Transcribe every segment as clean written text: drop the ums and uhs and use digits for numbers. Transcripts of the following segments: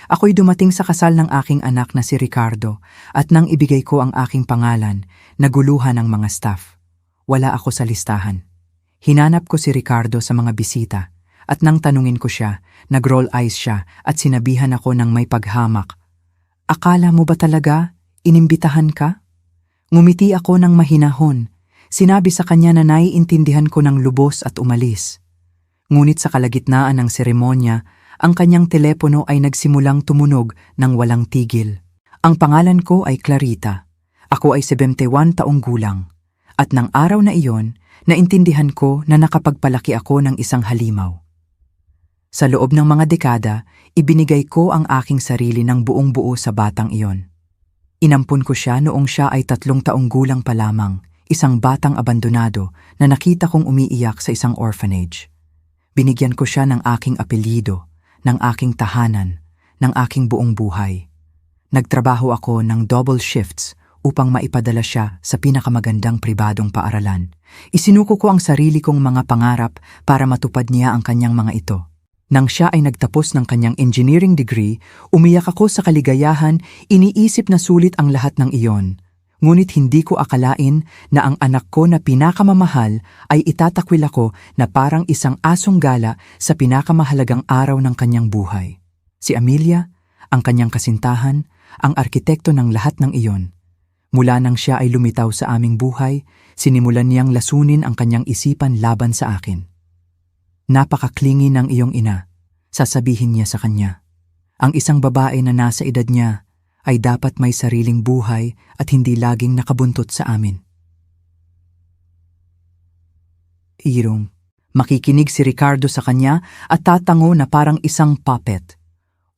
Ako'y dumating sa kasal ng aking anak na si Ricardo at nang ibigay ko ang aking pangalan, naguluhan ang mga staff. Wala ako sa listahan. Hinanap ko si Ricardo sa mga bisita at nang tanungin ko siya, nag-roll eyes siya at sinabihan ako ng may paghamak. Akala mo ba talaga? Inimbitahan ka? Ngumiti ako ng mahinahon. Sinabi sa kanya na naiintindihan ko ng lubos at umalis. Ngunit sa kalagitnaan ng seremonya, ang kanyang telepono ay nagsimulang tumunog ng walang tigil. Ang pangalan ko ay Clarita. Ako ay 71 taong gulang. At ng araw na iyon, naintindihan ko na nakapagpalaki ako ng isang halimaw. Sa loob ng mga dekada, ibinigay ko ang aking sarili ng buong buo sa batang iyon. Inampun ko siya noong siya ay 3 taong gulang pa lamang, isang batang abandonado na nakita kong umiiyak sa isang orphanage. Binigyan ko siya ng aking apelyido, ng aking tahanan, ng aking buong buhay. Nagtrabaho ako ng double shifts upang maipadala siya sa pinakamagandang pribadong paaralan. Isinuko ko ang sarili kong mga pangarap para matupad niya ang kanyang mga ito. Nang siya ay nagtapos ng kanyang engineering degree, umiyak ako sa kaligayahan, iniisip na sulit ang lahat ng iyon. Ngunit hindi ko akalain na ang anak ko na pinakamamahal ay itatakwil ako na parang isang asong gala sa pinakamahalagang araw ng kanyang buhay. Si Amelia, ang kanyang kasintahan, ang arkitekto ng lahat ng iyon. Mula nang siya ay lumitaw sa aming buhay, sinimulan niyang lasunin ang kanyang isipan laban sa akin. Napakaklingi ng iyong ina, sasabihin niya sa kanya. Ang isang babae na nasa edad niya ay dapat may sariling buhay at hindi laging nakabuntot sa amin. Irong, makikinig si Ricardo sa kanya at tatango na parang isang puppet.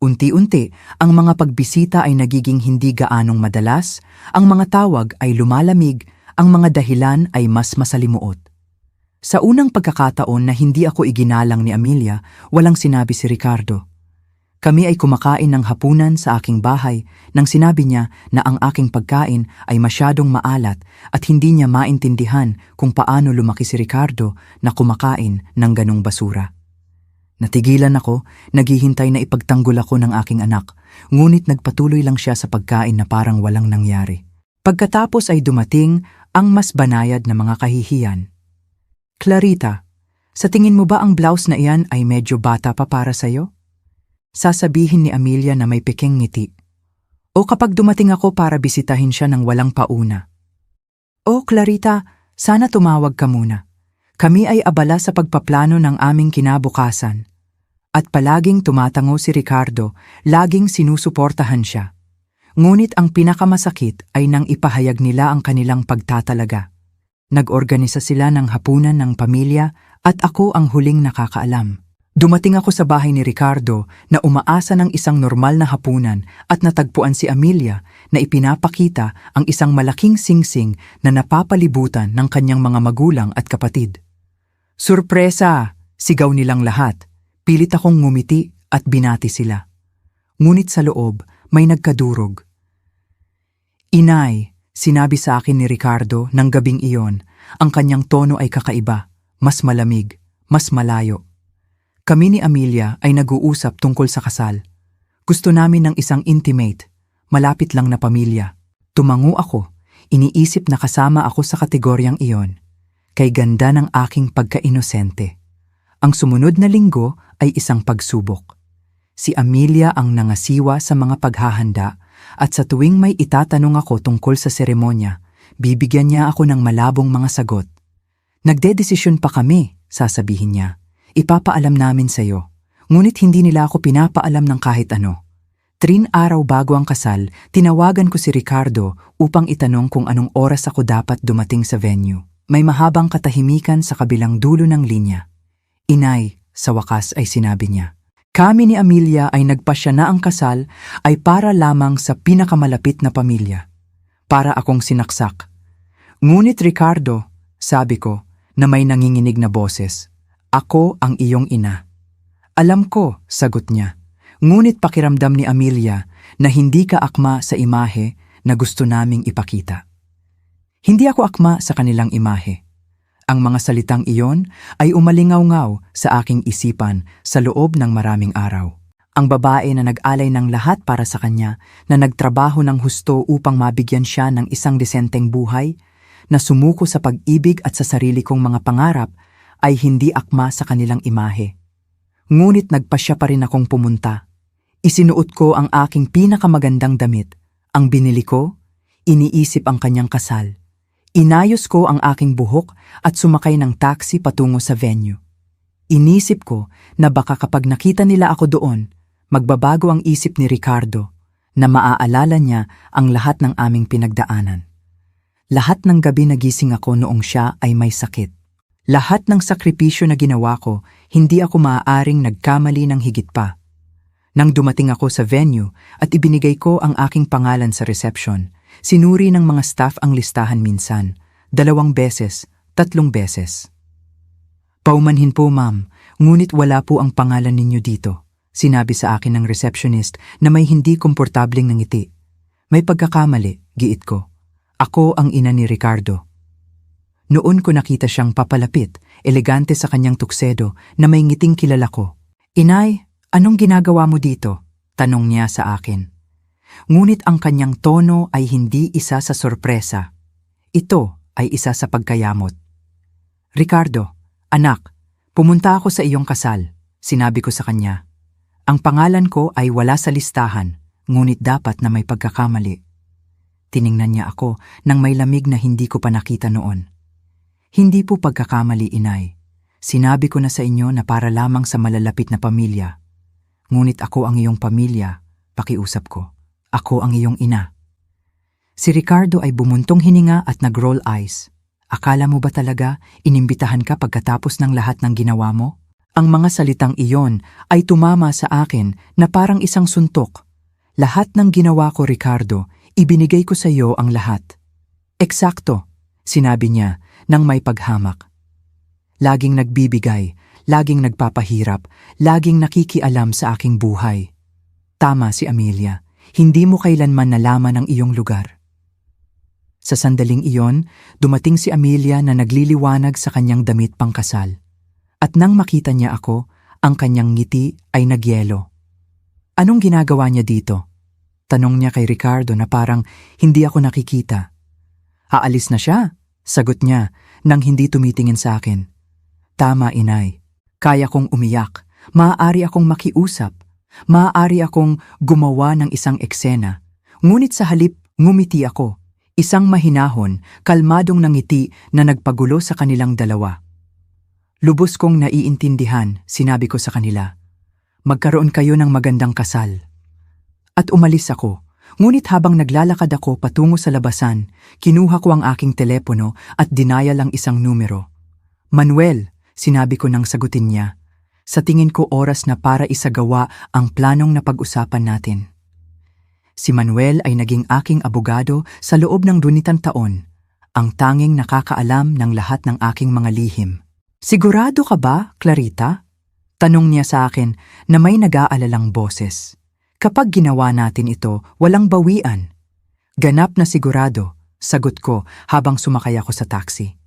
Unti-unti, ang mga pagbisita ay nagiging hindi gaanong madalas, ang mga tawag ay lumalamig, ang mga dahilan ay mas masalimuot. Sa unang pagkakataon na hindi ako iginalang ni Amelia, walang sinabi si Ricardo. Kami ay kumakain ng hapunan sa aking bahay nang sinabi niya na ang aking pagkain ay masyadong maalat at hindi niya maintindihan kung paano lumaki si Ricardo na kumakain ng ganong basura. Natigilan ako, naghihintay na ipagtanggol ako ng aking anak, ngunit nagpatuloy lang siya sa pagkain na parang walang nangyari. Pagkatapos ay dumating ang mas banayad na mga kahihiyan. Clarita, sa tingin mo ba ang blouse na iyan ay medyo bata pa para sa'yo? Sasabihin ni Amelia na may piking ngiti. O kapag dumating ako para bisitahin siya ng walang pauna. O Clarita, sana tumawag ka muna. Kami ay abala sa pagpaplano ng aming kinabukasan. At palaging tumatango si Ricardo, laging sinusuportahan siya. Ngunit ang pinakamasakit ay nang ipahayag nila ang kanilang pagtatalaga. Nag-organisa sila ng hapunan ng pamilya at ako ang huling nakakaalam. Dumating ako sa bahay ni Ricardo na umaasa ng isang normal na hapunan at natagpuan si Amelia na ipinapakita ang isang malaking singsing na napapalibutan ng kanyang mga magulang at kapatid. Surpresa! Sigaw nilang lahat. Pilit akong ngumiti at binati sila. Ngunit sa loob, may nagkadurog. Inay, sinabi sa akin ni Ricardo ng gabing iyon, ang kanyang tono ay kakaiba, mas malamig, mas malayo. Kami ni Amelia ay nag-uusap tungkol sa kasal. Gusto namin ng isang intimate, malapit lang na pamilya. Tumango ako, iniisip na kasama ako sa kategoryang iyon. Kay ganda ng aking pagka-inosente. Ang sumunod na linggo ay isang pagsubok. Si Amelia ang nangasiwa sa mga paghahanda at sa tuwing may itatanong ako tungkol sa seremonya, bibigyan niya ako ng malabong mga sagot. Nagdedesisyon pa kami, sasabihin niya. Ipapaalam namin sa'yo. Ngunit hindi nila ako pinapaalam ng kahit ano. 3 araw bago ang kasal, tinawagan ko si Ricardo upang itanong kung anong oras ako dapat dumating sa venue. May mahabang katahimikan sa kabilang dulo ng linya. Inay, sa wakas ay sinabi niya. Kami ni Amelia ay nagpasya na ang kasal ay para lamang sa pinakamalapit na pamilya. Para akong sinaksak. Ngunit Ricardo, sabi ko, na may nanginginig na boses. Ako ang iyong ina. Alam ko, sagot niya. Ngunit pakiramdam ni Amelia na hindi ka akma sa imahe na gusto naming ipakita. Hindi ako akma sa kanilang imahe. Ang mga salitang iyon ay umalingaw-ngaw sa aking isipan sa loob ng maraming araw. Ang babae na nag-alay ng lahat para sa kanya, na nagtrabaho ng husto upang mabigyan siya ng isang desenteng buhay, na sumuko sa pag-ibig at sa sarili kong mga pangarap, ay hindi akma sa kanilang imahe. Ngunit nagpasya pa rin akong pumunta. Isinuot ko ang aking pinakamagandang damit. Ang binili ko, iniisip ang kanyang kasal. Inayos ko ang aking buhok at sumakay ng taxi patungo sa venue. Inisip ko na baka kapag nakita nila ako doon, magbabago ang isip ni Ricardo, na maaalala niya ang lahat ng aming pinagdaanan. Lahat ng gabi nagising ako noong siya ay may sakit. Lahat ng sakripisyo na ginawa ko, hindi ako maaaring nagkamali ng higit pa. Nang dumating ako sa venue at ibinigay ko ang aking pangalan sa reception, sinuri ng mga staff ang listahan minsan, 2 beses, 3 beses. Paumanhin po ma'am, ngunit wala po ang pangalan ninyo dito. Sinabi sa akin ng receptionist na may hindi komportabling ngiti. May pagkakamali, giit ko. Ako ang ina ni Ricardo. Noon ko nakita siyang papalapit, elegante sa kanyang tuksedo na may ngiting kilala ko. Inay, anong ginagawa mo dito? Tanong niya sa akin. Ngunit ang kanyang tono ay hindi isa sa sorpresa. Ito ay isa sa pagkayamot. Ricardo, anak, pumunta ako sa iyong kasal, sinabi ko sa kanya. Ang pangalan ko ay wala sa listahan, ngunit dapat na may pagkakamali. Tiningnan niya ako nang may lamig na hindi ko pa nakita noon. Hindi po pagkakamali, inay. Sinabi ko na sa inyo na para lamang sa malalapit na pamilya. Ngunit ako ang iyong pamilya, pakiusap ko. Ako ang iyong ina. Si Ricardo ay bumuntong hininga at nag-roll eyes. Akala mo ba talaga inimbitahan ka pagkatapos ng lahat ng ginawa mo? Ang mga salitang iyon ay tumama sa akin na parang isang suntok. Lahat ng ginawa ko, Ricardo, ibinigay ko sa iyo ang lahat. Eksakto, sinabi niya nang may paghamak. Laging nagbibigay, laging nagpapahirap, laging nakikialam sa aking buhay. Tama si Amelia, hindi mo kailanman nalaman ang iyong lugar. Sa sandaling iyon, dumating si Amelia na nagliliwanag sa kanyang damit pangkasal. At nang makita niya ako, ang kanyang ngiti ay nagyelo. Anong ginagawa niya dito? Tanong niya kay Ricardo na parang hindi ako nakikita. Aalis na siya, sagot niya nang hindi tumitingin sa akin. Tama, inay. Kaya kong umiyak, maaari akong makiusap, maaari akong gumawa ng isang eksena. Ngunit sa halip, ngumiti ako. Isang mahinahon, kalmadong nangiti na nagpagulo sa kanilang dalawa. Lubos kong naiintindihan, sinabi ko sa kanila. Magkaroon kayo ng magandang kasal. At umalis ako, ngunit habang naglalakad ako patungo sa labasan, kinuha ko ang aking telepono at dinayal ang isang numero. Manuel, sinabi ko nang sagutin niya. Sa tingin ko oras na para isagawa ang planong napag-usapan natin. Si Manuel ay naging aking abogado sa loob ng 20 taon, ang tanging nakakaalam ng lahat ng aking mga lihim. Sigurado ka ba, Clarita? Tanong niya sa akin na may nag-aalalang boses. Kapag ginawa natin ito, walang bawian. Ganap na sigurado, sagot ko habang sumakay ako sa taxi.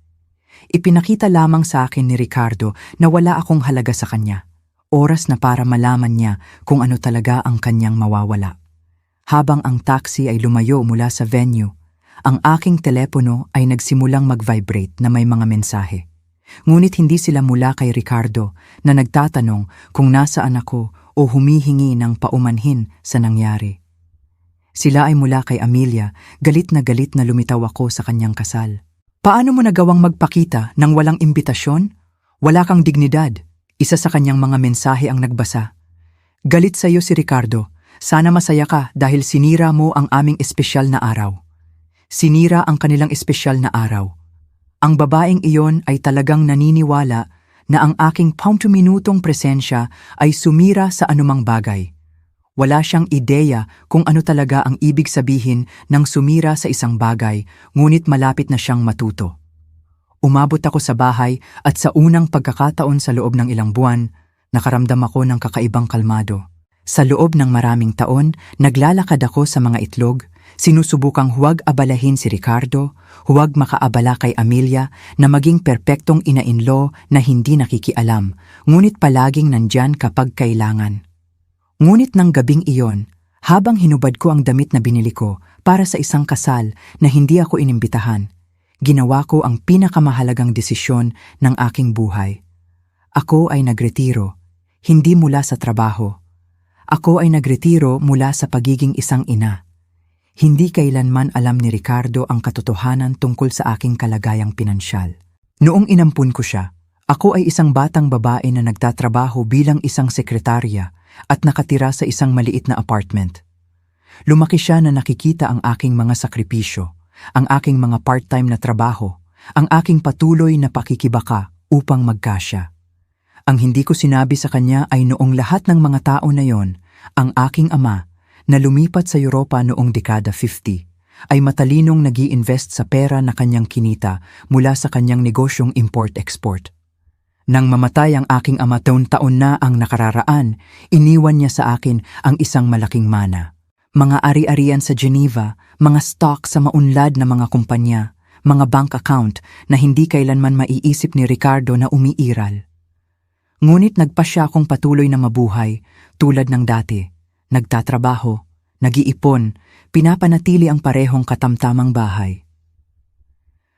Ipinakita lamang sa akin ni Ricardo na wala akong halaga sa kanya. Oras na para malaman niya kung ano talaga ang kanyang mawawala. Habang ang taxi ay lumayo mula sa venue, ang aking telepono ay nagsimulang mag-vibrate na may mga mensahe. Ngunit hindi sila mula kay Ricardo na nagtatanong kung nasaan ako o humihingi ng paumanhin sa nangyari. Sila ay mula kay Amelia, galit na lumitaw ako sa kanyang kasal. Paano mo nagawang magpakita ng walang imbitasyon? Wala kang dignidad. Isa sa kanyang mga mensahe ang nagbasa. Galit sa iyo si Ricardo. Sana masaya ka dahil sinira mo ang aming espesyal na araw. Sinira ang kanilang espesyal na araw. Ang babaeng iyon ay talagang naniniwala na ang aking paunto-minutong presensya ay sumira sa anumang bagay. Wala siyang ideya kung ano talaga ang ibig sabihin ng sumira sa isang bagay, ngunit malapit na siyang matuto. Umabot ako sa bahay at sa unang pagkakataon sa loob ng ilang buwan, nakaramdam ako ng kakaibang kalmado. Sa loob ng maraming taon, naglalakad ako sa mga itlog, sinusubukang huwag abalahin si Ricardo, huwag makaabala kay Amelia na maging perpektong ina-in-law na hindi nakikialam, ngunit palaging nandyan kapag kailangan. Ngunit ng gabing iyon, habang hinubad ko ang damit na binili ko para sa isang kasal na hindi ako inimbitahan, ginawa ko ang pinakamahalagang desisyon ng aking buhay. Ako ay nagretiro, hindi mula sa trabaho. Ako ay nagretiro mula sa pagiging isang ina. Hindi kailanman alam ni Ricardo ang katotohanan tungkol sa aking kalagayang pinansyal. Noong inampun ko siya, ako ay isang batang babae na nagtatrabaho bilang isang sekretarya at nakatira sa isang maliit na apartment. Lumaki siya na nakikita ang aking mga sakripisyo, ang aking mga part-time na trabaho, ang aking patuloy na pakikibaka upang magkasya. Ang hindi ko sinabi sa kanya ay noong lahat ng mga tao na yon, ang aking ama, na lumipat sa Europa noong dekada 50, ay matalinong nag-i-invest sa pera na kanyang kinita mula sa kanyang negosyong import-export. Nang mamatay ang aking ama taon-taon na ang nakararaan, iniwan niya sa akin ang isang malaking mana. Mga ari-arian sa Geneva, mga stock sa maunlad na mga kumpanya, mga bank account na hindi kailanman maiisip ni Ricardo na umiiral. Ngunit nagpasya akong patuloy na mabuhay tulad ng dati, nagtatrabaho, nag-iipon, pinapanatili ang parehong katamtamang bahay.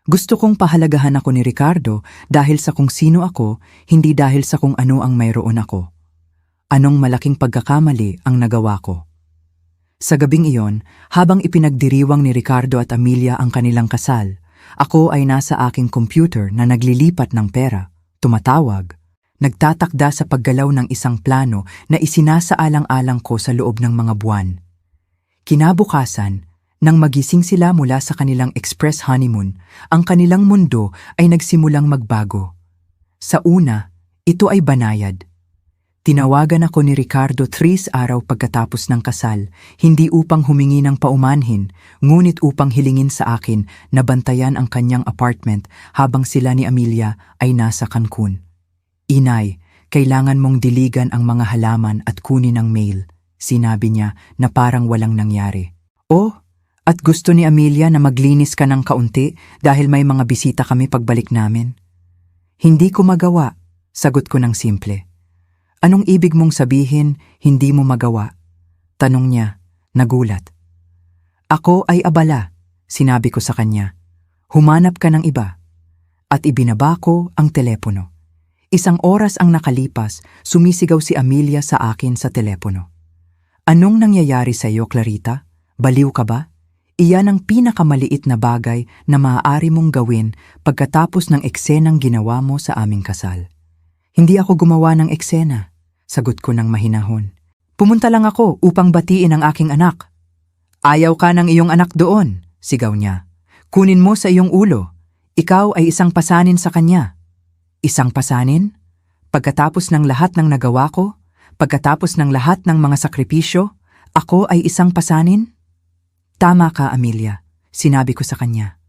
Gusto kong pahalagahan ako ni Ricardo dahil sa kung sino ako, hindi dahil sa kung ano ang mayroon ako. Anong malaking pagkakamali ang nagawa ko. Sa gabing iyon, habang ipinagdiriwang ni Ricardo at Amelia ang kanilang kasal, ako ay nasa aking computer na naglilipat ng pera, tumatawag, nagtatakda sa paggalaw ng isang plano na isinasaalang-alang ko sa loob ng mga buwan. Kinabukasan, nang magising sila mula sa kanilang express honeymoon, ang kanilang mundo ay nagsimulang magbago. Sa una, ito ay banayad. Tinawagan ako ni Ricardo 3 araw pagkatapos ng kasal, hindi upang humingi ng paumanhin, ngunit upang hilingin sa akin na bantayan ang kanyang apartment habang sila ni Amelia ay nasa Cancun. "Inay, kailangan mong diligan ang mga halaman at kunin ang mail," sinabi niya na parang walang nangyari. "Oh, at gusto ni Amelia na maglinis ka ng kaunti dahil may mga bisita kami pagbalik namin?" "Hindi ko magawa," sagot ko ng simple. "Anong ibig mong sabihin, hindi mo magawa?" tanong niya, nagulat. "Ako ay abala," sinabi ko sa kanya. "Humanap ka ng iba." At ibinaba ko ang telepono. 1 oras ang nakalipas, sumisigaw si Amelia sa akin sa telepono. "Anong nangyayari sa iyo, Clarita? Baliw ka ba? Iyan ang pinakamaliit na bagay na maaari mong gawin pagkatapos ng eksenang ginawa mo sa aming kasal." "Hindi ako gumawa ng eksena," sagot ko ng mahinahon. "Pumunta lang ako upang batiin ang aking anak." "Ayaw ka ng iyong anak doon," sigaw niya. "Kunin mo sa iyong ulo. Ikaw ay isang pasanin sa kanya." "Isang pasanin? Pagkatapos ng lahat ng nagawa ko? Pagkatapos ng lahat ng mga sakripisyo? Ako ay isang pasanin?" "Tama ka, Amelia," sinabi ko sa kanya.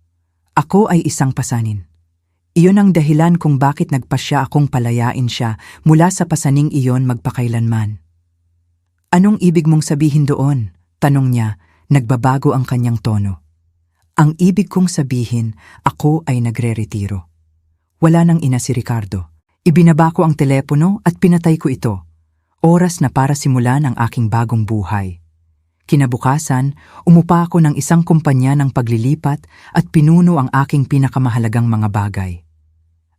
"Ako ay isang pasanin. Iyon ang dahilan kung bakit nagpasya akong palayain siya mula sa pasaning iyon magpakailanman." "Anong ibig mong sabihin doon?" tanong niya, nagbabago ang kanyang tono. "Ang ibig kong sabihin, ako ay nagre-retiro." Wala nang ina si Ricardo. Ibinaba ko ang telepono at pinatay ko ito. Oras na para simulan ang aking bagong buhay. Kinabukasan, umupa ako ng isang kumpanya ng paglilipat at pinuno ang aking pinakamahalagang mga bagay.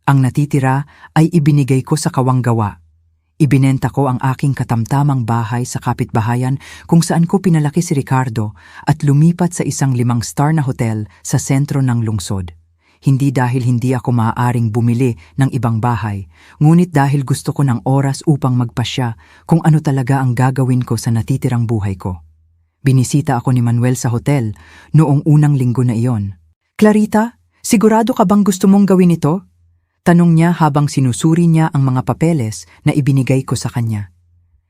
Ang natitira ay ibinigay ko sa kawanggawa. Ibinenta ko ang aking katamtamang bahay sa kapitbahayan kung saan ko pinalaki si Ricardo at lumipat sa isang 5-star na hotel sa sentro ng lungsod. Hindi dahil hindi ako maaaring bumili ng ibang bahay, ngunit dahil gusto ko ng oras upang magpasya kung ano talaga ang gagawin ko sa natitirang buhay ko. Binisita ako ni Manuel sa hotel noong unang linggo na iyon. "Clarita, sigurado ka bang gusto mong gawin ito?" tanong niya habang sinusuri niya ang mga papeles na ibinigay ko sa kanya.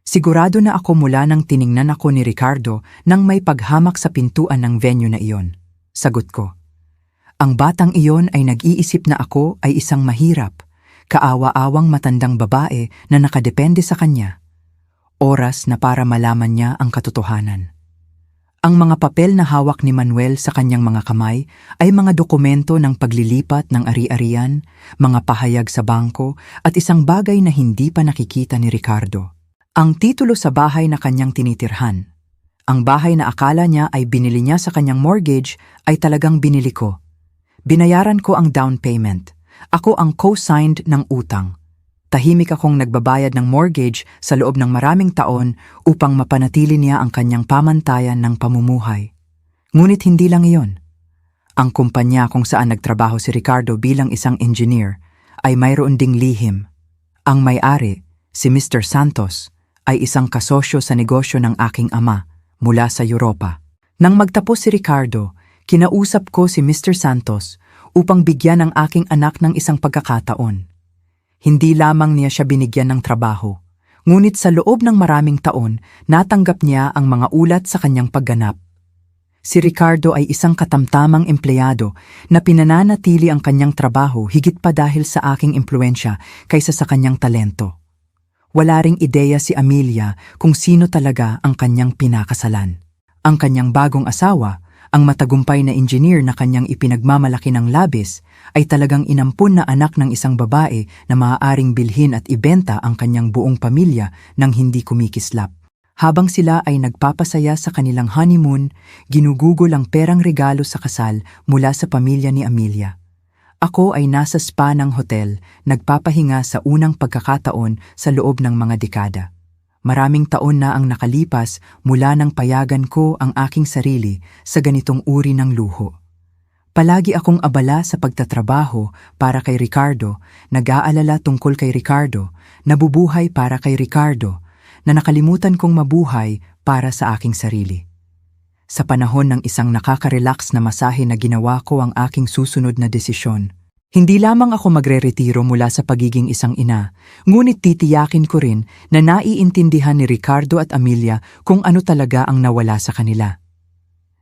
Sigurado na ako mula nang tiningnan ako ni Ricardo nang may paghamak sa pintuan ng venue na iyon. Sagot ko. Ang batang iyon ay nag-iisip na ako ay isang mahirap, kaawa-awang matandang babae na nakadepende sa kanya. Oras na para malaman niya ang katotohanan. Ang mga papel na hawak ni Manuel sa kanyang mga kamay ay mga dokumento ng paglilipat ng ari-arian, mga pahayag sa bangko at isang bagay na hindi pa nakikita ni Ricardo. Ang titulo sa bahay na kanyang tinitirhan. Ang bahay na akala niya ay binili niya sa kanyang mortgage ay talagang binili ko. Binayaran ko ang down payment. Ako ang co-signed ng utang. Tahimik akong nagbabayad ng mortgage sa loob ng maraming taon upang mapanatili niya ang kanyang pamantayan ng pamumuhay. Ngunit hindi lang iyon. Ang kumpanya kung saan nagtrabaho si Ricardo bilang isang engineer ay mayroon ding lihim. Ang may-ari, si Mr. Santos, ay isang kasosyo sa negosyo ng aking ama mula sa Europa. Nang magtapos si Ricardo, kinausap ko si Mr. Santos upang bigyan ang aking anak ng isang pagkakataon. Hindi lamang niya siya binigyan ng trabaho, ngunit sa loob ng maraming taon, natanggap niya ang mga ulat sa kanyang pagganap. Si Ricardo ay isang katamtamang empleyado na pinananatili ang kanyang trabaho higit pa dahil sa aking impluensya kaysa sa kanyang talento. Wala ring ideya si Amelia kung sino talaga ang kanyang pinakasalan. Ang kanyang bagong asawa, ang matagumpay na engineer na kanyang ipinagmamalaki ng labis, ay talagang inampun na anak ng isang babae na maaaring bilhin at ibenta ang kanyang buong pamilya nang hindi kumikislap. Habang sila ay nagpapasaya sa kanilang honeymoon, ginugugol ang perang regalo sa kasal mula sa pamilya ni Amelia. Ako ay nasa spa ng hotel, nagpapahinga sa unang pagkakataon sa loob ng mga dekada. Maraming taon na ang nakalipas mula nang payagan ko ang aking sarili sa ganitong uri ng luho. Palagi akong abala sa pagtatrabaho para kay Ricardo, nag-aalala tungkol kay Ricardo, nabubuhay para kay Ricardo, na nakalimutan kong mabuhay para sa aking sarili. Sa panahon ng isang nakaka-relax na masahe na ginawa ko ang aking susunod na desisyon. Hindi lamang ako magre-retiro mula sa pagiging isang ina, ngunit titiyakin ko rin na naiintindihan ni Ricardo at Amelia kung ano talaga ang nawala sa kanila.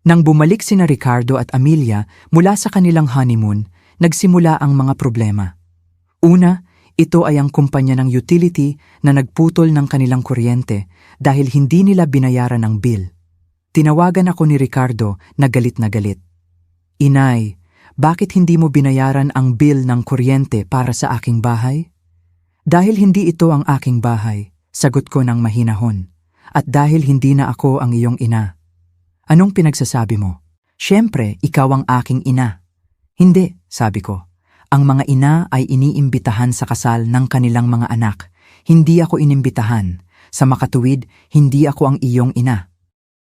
Nang bumalik sina Ricardo at Amelia mula sa kanilang honeymoon, nagsimula ang mga problema. Una, ito ay ang kumpanya ng utility na nagputol ng kanilang kuryente dahil hindi nila binayaran ang bill. Tinawagan ako ni Ricardo na galit na galit. Inay, bakit hindi mo binayaran ang bill ng kuryente para sa aking bahay? Dahil hindi ito ang aking bahay, sagot ko ng mahinahon. At dahil hindi na ako ang iyong ina. Anong pinagsasabi mo? Siyempre, ikaw ang aking ina. Hindi, sabi ko. Ang mga ina ay iniimbitahan sa kasal ng kanilang mga anak. Hindi ako inimbitahan. Sa makatuwid, hindi ako ang iyong ina.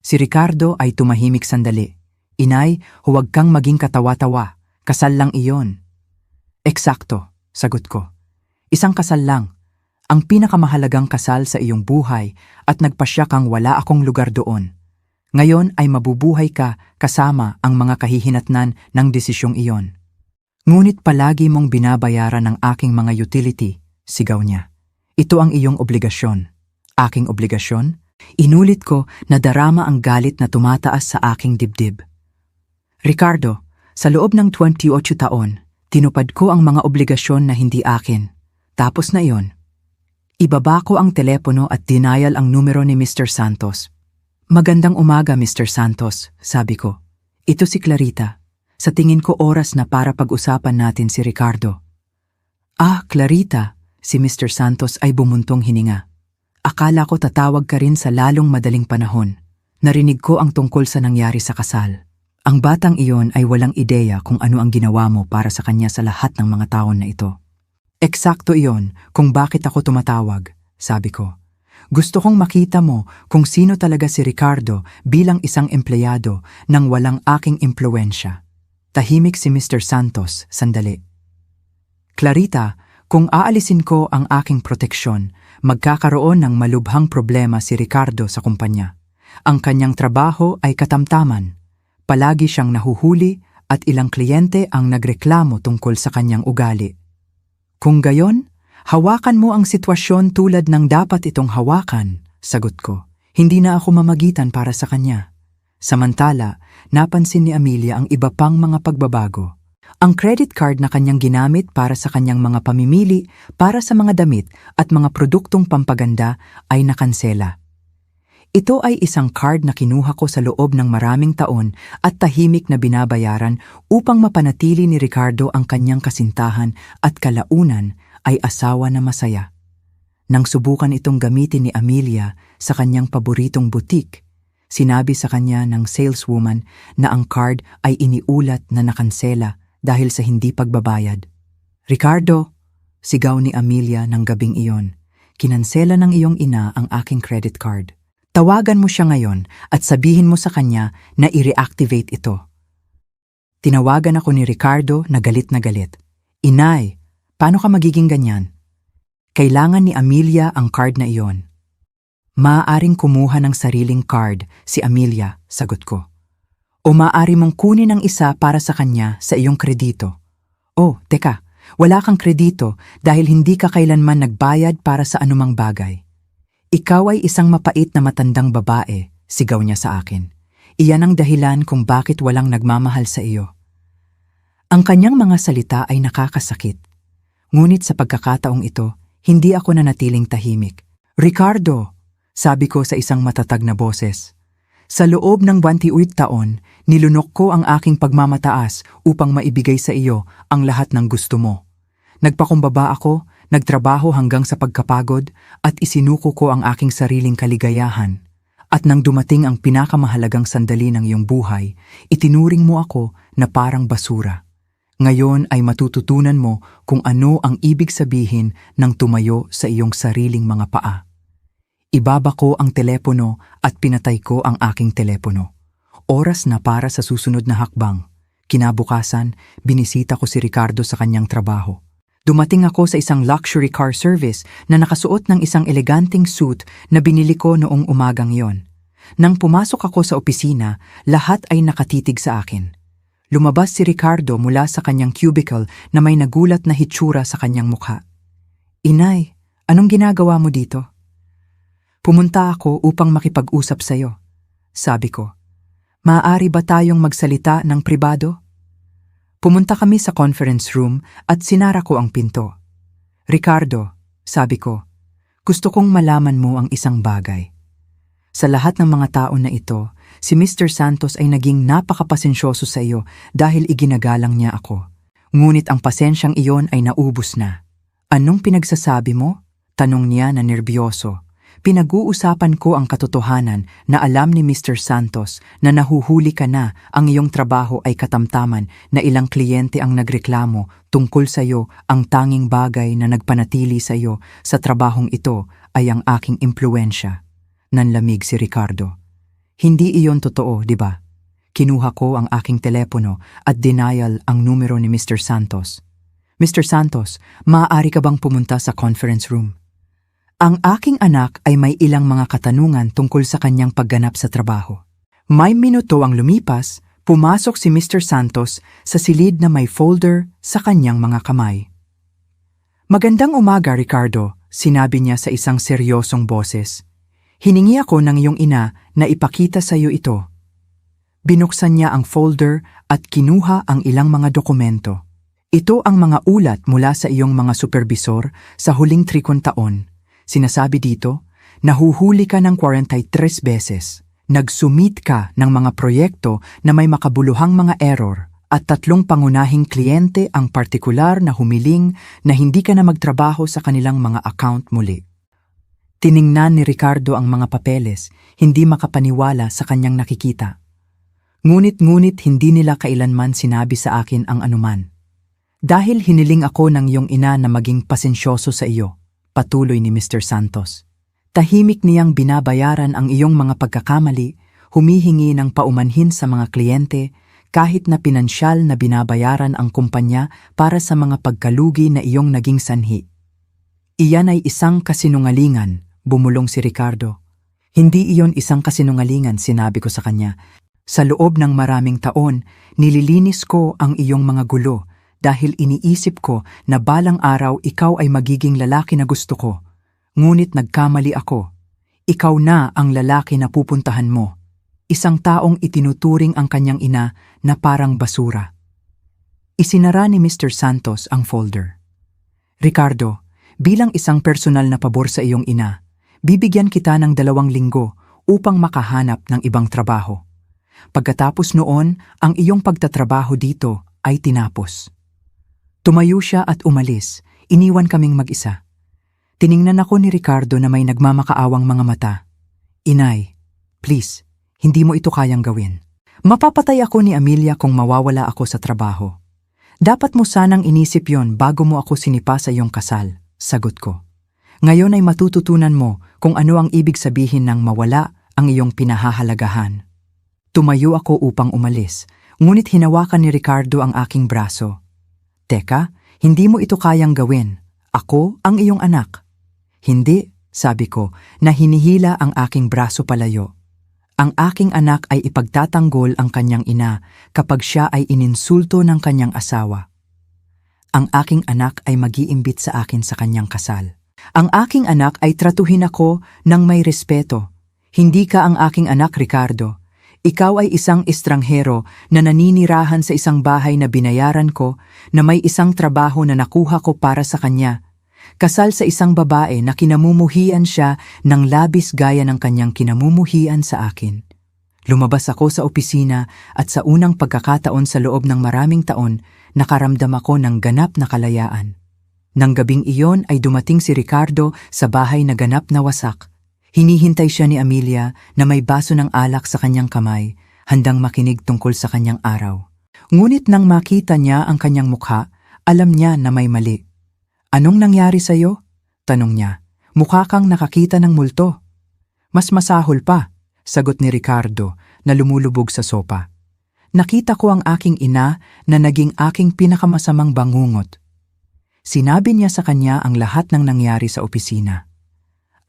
Si Ricardo ay tumahimik sandali. Inay, huwag kang maging katawa-tawa. Kasal lang iyon. Eksakto, sagot ko. Isang kasal lang. Ang pinakamahalagang kasal sa iyong buhay at nagpasya kang wala akong lugar doon. Ngayon ay mabubuhay ka kasama ang mga kahihinatnan ng desisyong iyon. Ngunit palagi mong binabayaran ng aking mga utility, sigaw niya. Ito ang iyong obligasyon. Aking obligasyon? Inulit ko na darama ang galit na tumataas sa aking dibdib. Ricardo, sa loob ng 28 taon, tinupad ko ang mga obligasyon na hindi akin. Tapos na iyon. Ibaba ko ang telepono at denial ang numero ni Mr. Santos. Magandang umaga, Mr. Santos, sabi ko. Ito si Clarita. Sa tingin ko oras na para pag-usapan natin si Ricardo. Ah, Clarita, si Mr. Santos ay bumuntong hininga. Akala ko tatawag ka rin sa lalong madaling panahon. Narinig ko ang tungkol sa nangyari sa kasal. Ang batang iyon ay walang ideya kung ano ang ginawa mo para sa kanya sa lahat ng mga taon na ito. Eksakto iyon kung bakit ako tumatawag, sabi ko. Gusto kong makita mo kung sino talaga si Ricardo bilang isang empleyado nang walang aking impluensya. Tahimik si Mr. Santos, sandali. Clarita, kung aalisin ko ang aking proteksyon, magkakaroon ng malubhang problema si Ricardo sa kumpanya. Ang kanyang trabaho ay katamtaman. Palagi siyang nahuhuli at ilang kliyente ang nagreklamo tungkol sa kanyang ugali. Kung gayon, hawakan mo ang sitwasyon tulad ng dapat itong hawakan, sagot ko. Hindi na ako mamagitan para sa kanya. Samantala, napansin ni Amelia ang iba pang mga pagbabago. Ang credit card na kanyang ginamit para sa kanyang mga pamimili, para sa mga damit at mga produktong pampaganda ay nakansela. Ito ay isang card na kinuha ko sa loob ng maraming taon at tahimik na binabayaran upang mapanatili ni Ricardo ang kanyang kasintahan at kalaunan ay asawa na masaya. Nang subukan itong gamitin ni Amelia sa kanyang paboritong butik, sinabi sa kanya ng saleswoman na ang card ay iniulat na nakansela dahil sa hindi pagbabayad. "Ricardo," sigaw ni Amelia ng gabing iyon, "kinansela ng iyong ina ang aking credit card. Tawagan mo siya ngayon at sabihin mo sa kanya na i-reactivate ito." Tinawagan ako ni Ricardo na galit na galit. "Inay, paano ka magiging ganyan? Kailangan ni Amelia ang card na iyon." "Maaaring kumuha ng sariling card si Amelia," sagot ko. "O maaari mong kunin ang isa para sa kanya sa iyong kredito." "Oh, teka, wala kang kredito dahil hindi ka kailanman nagbayad para sa anumang bagay." "Ikaw ay isang mapait na matandang babae," sigaw niya sa akin. "Iyan ang dahilan kung bakit walang nagmamahal sa iyo." Ang kanyang mga salita ay nakakasakit. Ngunit sa pagkakataong ito, hindi ako nanatiling tahimik. "Ricardo," sabi ko sa isang matatag na boses, "sa loob ng 28 taon, nilunok ko ang aking pagmamataas upang maibigay sa iyo ang lahat ng gusto mo. Nagpakumbaba ako, nagtrabaho hanggang sa pagkapagod at isinuko ko ang aking sariling kaligayahan. At nang dumating ang pinakamahalagang sandali ng iyong buhay, itinuring mo ako na parang basura. Ngayon ay matututunan mo kung ano ang ibig sabihin ng tumayo sa iyong sariling mga paa." Ibaba ko ang telepono at pinatay ko ang aking telepono. Oras na para sa susunod na hakbang. Kinabukasan, binisita ko si Ricardo sa kanyang trabaho. Dumating ako sa isang luxury car service na nakasuot ng isang eleganteng suit na binili ko noong umagang yon. Nang pumasok ako sa opisina, lahat ay nakatitig sa akin. Lumabas si Ricardo mula sa kanyang cubicle na may nagulat na hitsura sa kanyang mukha. "Inay, anong ginagawa mo dito?" "Pumunta ako upang makipag-usap sa iyo," sabi ko. "Maaari ba tayong magsalita ng pribado?" Pumunta kami sa conference room at sinara ko ang pinto. "Ricardo," sabi ko, "gusto kong malaman mo ang isang bagay. Sa lahat ng mga taon na ito, si Mr. Santos ay naging napakapasensyoso sa iyo dahil iginagalang niya ako. Ngunit ang pasensyang iyon ay naubos na." "Anong pinagsasabi mo?" tanong niya na nerbyoso. "Pinag-uusapan ko ang katotohanan na alam ni Mr. Santos na nahuhuli ka na, ang iyong trabaho ay katamtaman, na ilang kliyente ang nagreklamo tungkol sa iyo. Ang tanging bagay na nagpanatili sa iyo sa trabahong ito ay ang aking impluensya." Nanlamig si Ricardo. "Hindi iyon totoo, di ba?" Kinuha ko ang aking telepono at denial ang numero ni Mr. Santos. "Mr. Santos, maaari ka bang pumunta sa conference room? Ang aking anak ay may ilang mga katanungan tungkol sa kanyang pagganap sa trabaho." May minuto ang lumipas, pumasok si Mr. Santos sa silid na may folder sa kanyang mga kamay. "Magandang umaga, Ricardo," sinabi niya sa isang seryosong boses. "Hiningi ako ng iyong ina na ipakita sa iyo ito." Binuksan niya ang folder at kinuha ang ilang mga dokumento. "Ito ang mga ulat mula sa iyong mga supervisor sa huling 3 taon. Sinasabi dito, nahuhuli ka ng 43 beses. Nagsumit ka ng mga proyekto na may makabuluhang mga error at 3 pangunahing kliyente ang partikular na humiling na hindi ka na magtrabaho sa kanilang mga account muli." Tiningnan ni Ricardo ang mga papeles, hindi makapaniwala sa kanyang nakikita. Ngunit hindi nila kailanman sinabi sa akin ang anuman. "Dahil hiniling ako ng iyong ina na maging pasensyoso sa iyo," patuloy ni Mr. Santos. "Tahimik niyang binabayaran ang iyong mga pagkakamali, humihingi ng paumanhin sa mga kliyente, kahit na pinansyal na binabayaran ang kumpanya para sa mga pagkalugi na iyong naging sanhi." "Iyan ay isang kasinungalingan," bumulong si Ricardo. "Hindi iyon isang kasinungalingan," sinabi ko sa kanya. "Sa loob ng maraming taon, nililinis ko ang iyong mga gulo dahil iniisip ko na balang araw ikaw ay magiging lalaki na gusto ko. Ngunit nagkamali ako. Ikaw na ang lalaki na pupuntahan mo. Isang taong itinuturing ang kanyang ina na parang basura." Isinara ni Mr. Santos ang folder. "Ricardo, bilang isang personal na pabor sa iyong ina, bibigyan kita ng 2 linggo upang makahanap ng ibang trabaho. Pagkatapos noon, ang iyong pagtatrabaho dito ay tinapos." Tumayo siya at umalis, iniwan kaming mag-isa. Tiningnan ako ni Ricardo na may nagmamakaawang mga mata. Inay, please, hindi mo ito kayang gawin. Mapapatay ako ni Amelia kung mawawala ako sa trabaho. Dapat mo sanang inisip yon bago mo ako sinipa sa iyong kasal, sagot ko. Ngayon ay matututunan mo kung ano ang ibig sabihin ng mawala ang iyong pinahahalagahan. Tumayo ako upang umalis, ngunit hinawakan ni Ricardo ang aking braso. Teka, hindi mo ito kayang gawin. Ako ang iyong anak. Hindi, sabi ko, na hinihila ang aking braso palayo. Ang aking anak ay ipagtatanggol ang kanyang ina kapag siya ay ininsulto ng kanyang asawa. Ang aking anak ay mag-iimbit sa akin sa kanyang kasal. Ang aking anak ay tratuhin ako ng may respeto. Hindi ka ang aking anak, Ricardo. Ikaw ay isang estranghero na naninirahan sa isang bahay na binayaran ko, na may isang trabaho na nakuha ko para sa kanya. Kasal sa isang babae na kinamumuhian siya ng labis gaya ng kanyang kinamumuhian sa akin. Lumabas ako sa opisina at sa unang pagkakataon sa loob ng maraming taon, nakaramdam ako ng ganap na kalayaan. Nang gabing iyon ay dumating si Ricardo sa bahay na ganap na wasak. Hinihintay siya ni Amelia na may baso ng alak sa kanyang kamay, handang makinig tungkol sa kanyang araw. Ngunit nang makita niya ang kanyang mukha, alam niya na may mali. Anong nangyari sa'yo? Tanong niya. Mukha kang nakakita ng multo. Mas masahol pa, sagot ni Ricardo na lumulubog sa sopa. Nakita ko ang aking ina na naging aking pinakamasamang bangungot. Sinabi niya sa kanya ang lahat ng nangyari sa opisina.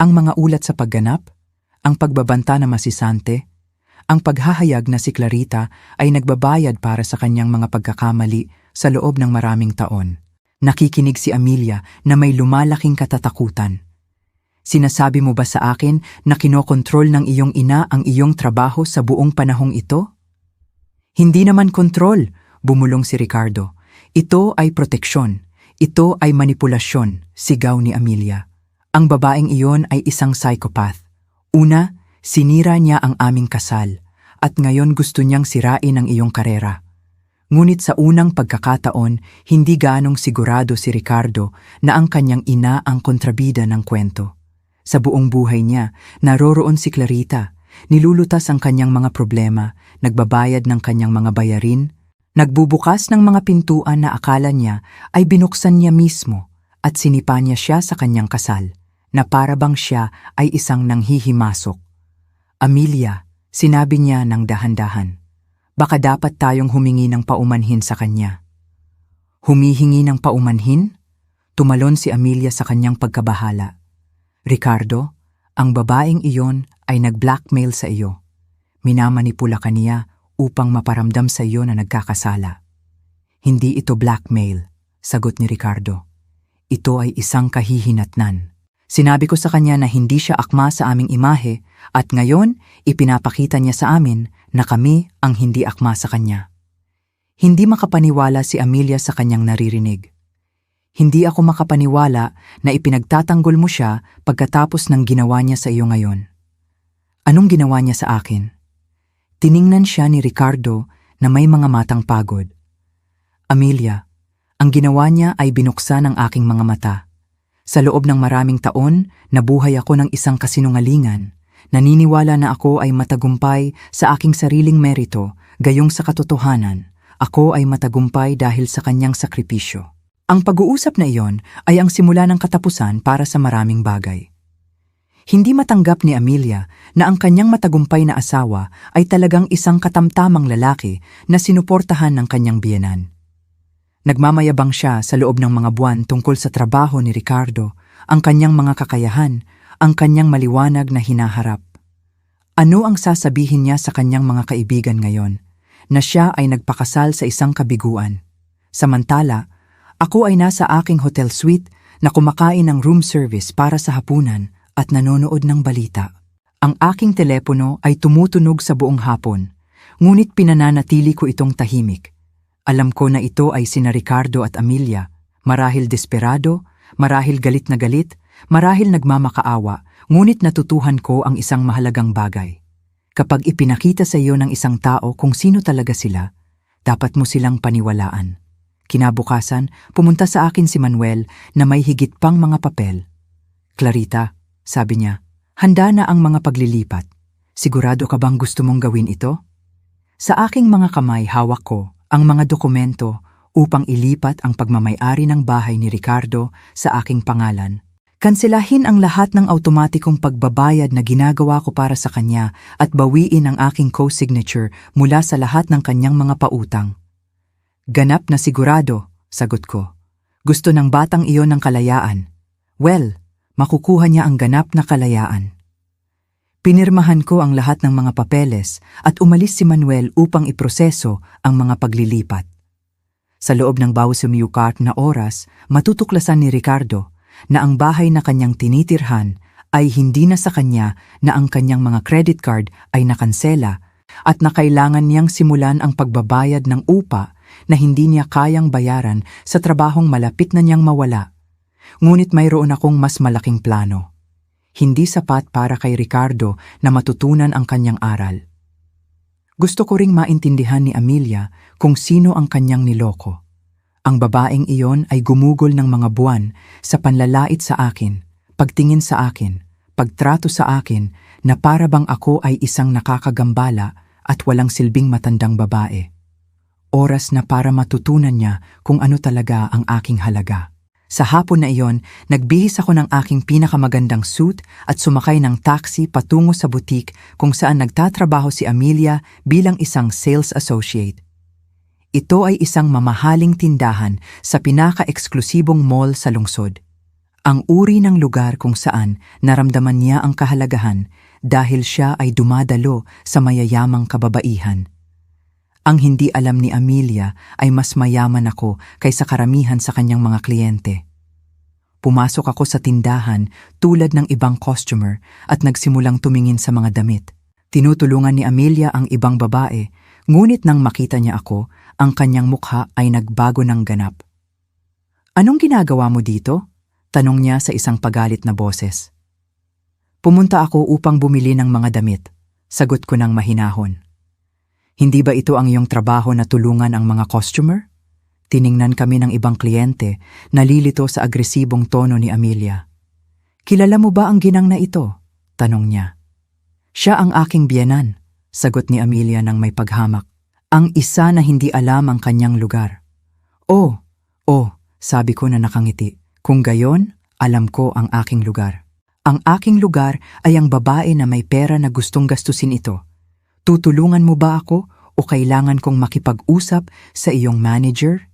Ang mga ulat sa pagganap, ang pagbabanta na masisante, ang paghahayag na si Clarita ay nagbabayad para sa kanyang mga pagkakamali sa loob ng maraming taon. Nakikinig si Amelia na may lumalaking katatakutan. Sinasabi mo ba sa akin na kinokontrol ng iyong ina ang iyong trabaho sa buong panahong ito? Hindi naman kontrol, bumulong si Ricardo. Ito ay proteksyon. Ito ay manipulasyon, sigaw ni Amelia. Ang babaeng iyon ay isang psychopath. Una, sinira niya ang aming kasal, at ngayon gusto niyang sirain ang iyong karera. Ngunit sa unang pagkakataon, hindi ganong sigurado si Ricardo na ang kanyang ina ang kontrabida ng kwento. Sa buong buhay niya, naroroon si Clarita, nilulutas ang kanyang mga problema, nagbabayad ng kanyang mga bayarin, nagbubukas ng mga pintuan na akala niya ay binuksan niya mismo at sinipa niya siya sa kanyang kasal, na para bang siya ay isang nanghihimasok. Amelia, sinabi niya ng dahan-dahan, baka dapat tayong humingi ng paumanhin sa kanya. Humihingi ng paumanhin? Tumalon si Amelia sa kanyang pagkabahala. Ricardo, ang babaeng iyon ay nag-blackmail sa iyo. Minamanipula ka niya upang maparamdam sa iyo na nagkakasala. Hindi ito blackmail, sagot ni Ricardo. Ito ay isang kahihinatnan. Sinabi ko sa kanya na hindi siya akma sa aming imahe at ngayon ipinapakita niya sa amin na kami ang hindi akma sa kanya. Hindi makapaniwala si Amelia sa kanyang naririnig. Hindi ako makapaniwala na ipinagtatanggol mo siya pagkatapos ng ginawa niya sa iyo ngayon. Anong ginawa niya sa akin? Tiningnan siya ni Ricardo na may mga matang pagod. Amelia, ang ginawa niya ay binuksan ang aking mga mata. Sa loob ng maraming taon, nabuhay ako ng isang kasinungalingan. Naniniwala na ako ay matagumpay sa aking sariling merito, gayong sa katotohanan, ako ay matagumpay dahil sa kanyang sakripisyo. Ang pag-uusap na iyon ay ang simula ng katapusan para sa maraming bagay. Hindi matanggap ni Amelia na ang kanyang matagumpay na asawa ay talagang isang katamtamang lalaki na sinuportahan ng kanyang biyenan. Nagmamayabang siya sa loob ng mga buwan tungkol sa trabaho ni Ricardo, ang kanyang mga kakayahan, ang kanyang maliwanag na hinaharap. Ano ang sasabihin niya sa kanyang mga kaibigan ngayon? Na siya ay nagpakasal sa isang kabiguan. Samantala, ako ay nasa aking hotel suite na kumakain ng room service para sa hapunan at nanonood ng balita. Ang aking telepono ay tumutunog sa buong hapon, ngunit pinananatili ko itong tahimik. Alam ko na ito ay sina Ricardo at Amelia, marahil desperado, marahil galit na galit, marahil nagmamakaawa, ngunit natutuhan ko ang isang mahalagang bagay. Kapag ipinakita sa iyo ng isang tao kung sino talaga sila, dapat mo silang paniwalaan. Kinabukasan, pumunta sa akin si Manuel na may higit pang mga papel. Clarita, sabi niya, handa na ang mga paglilipat. Sigurado ka bang gusto mong gawin ito? Sa aking mga kamay hawak ko ang mga dokumento upang ilipat ang pagmamay-ari ng bahay ni Ricardo sa aking pangalan. Kanselahin ang lahat ng automatikong pagbabayad na ginagawa ko para sa kanya at bawiin ang aking co-signature mula sa lahat ng kanyang mga pautang. Ganap na sigurado, sagot ko. Gusto ng batang iyon ng kalayaan. Well, makukuha niya ang ganap na kalayaan. Pinirmahan ko ang lahat ng mga papeles at umalis si Manuel upang iproseso ang mga paglilipat. Sa loob ng bawat sumiyukart na oras, matutuklasan ni Ricardo na ang bahay na kanyang tinitirhan ay hindi na sa kanya, na ang kanyang mga credit card ay nakansela at na kailangan niyang simulan ang pagbabayad ng upa na hindi niya kayang bayaran sa trabahong malapit na niyang mawala. Ngunit mayroon akong mas malaking plano. Hindi sapat para kay Ricardo na matutunan ang kanyang aral. Gusto ko ring maintindihan ni Amelia kung sino ang kanyang niloko. Ang babaeng iyon ay gumugol ng mga buwan sa panlalait sa akin, pagtingin sa akin, pagtrato sa akin na para bang ako ay isang nakakagambala at walang silbing matandang babae. Oras na para matutunan niya kung ano talaga ang aking halaga. Sa hapon na iyon, nagbihis ako ng aking pinakamagandang suit at sumakay ng taxi patungo sa butik kung saan nagtatrabaho si Amelia bilang isang sales associate. Ito ay isang mamahaling tindahan sa pinaka-eksklusibong mall sa lungsod. Ang uri ng lugar kung saan naramdaman niya ang kahalagahan dahil siya ay dumadalo sa mayayamang kababaihan. Ang hindi alam ni Amelia ay mas mayaman ako kaysa karamihan sa kanyang mga kliyente. Pumasok ako sa tindahan tulad ng ibang customer at nagsimulang tumingin sa mga damit. Tinutulungan ni Amelia ang ibang babae, ngunit nang makita niya ako, ang kanyang mukha ay nagbago ng ganap. "Anong ginagawa mo dito?" tanong niya sa isang pagalit na boses. "Pumunta ako upang bumili ng mga damit," sagot ko ng mahinahon. "Hindi ba ito ang iyong trabaho na tulungan ang mga customer?" Tiningnan kami ng ibang kliyente, nalilito sa agresibong tono ni Amelia. "Kilala mo ba ang ginang na ito?" tanong niya. "Siya ang aking biyenan," sagot ni Amelia ng may paghamak. Ang isa na hindi alam ang kanyang lugar. Oh, sabi ko na nakangiti. Kung gayon, alam ko ang aking lugar. Ang aking lugar ay ang babae na may pera na gustong gastusin ito. Tutulungan mo ba ako o kailangan kong makipag-usap sa iyong manager?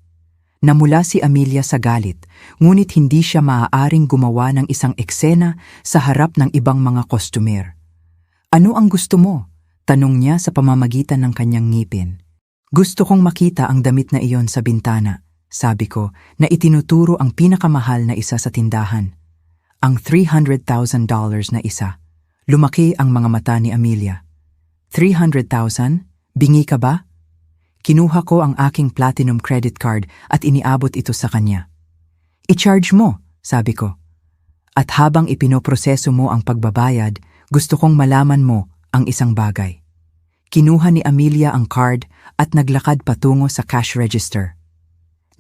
Namula si Amelia sa galit, ngunit hindi siya maaaring gumawa ng isang eksena sa harap ng ibang mga customer. "Ano ang gusto mo?" tanong niya sa pamamagitan ng kanyang ngipin. "Gusto kong makita ang damit na iyon sa bintana," sabi ko na itinuturo ang pinakamahal na isa sa tindahan. Ang $300,000 na isa. Lumaki ang mga mata ni Amelia. $300,000? Bingi ka ba? Kinuha ko ang aking platinum credit card at iniabot ito sa kanya. "I-charge mo," sabi ko. "At habang ipinoproseso mo ang pagbabayad, gusto kong malaman mo ang isang bagay." Kinuha ni Amelia ang card at naglakad patungo sa cash register.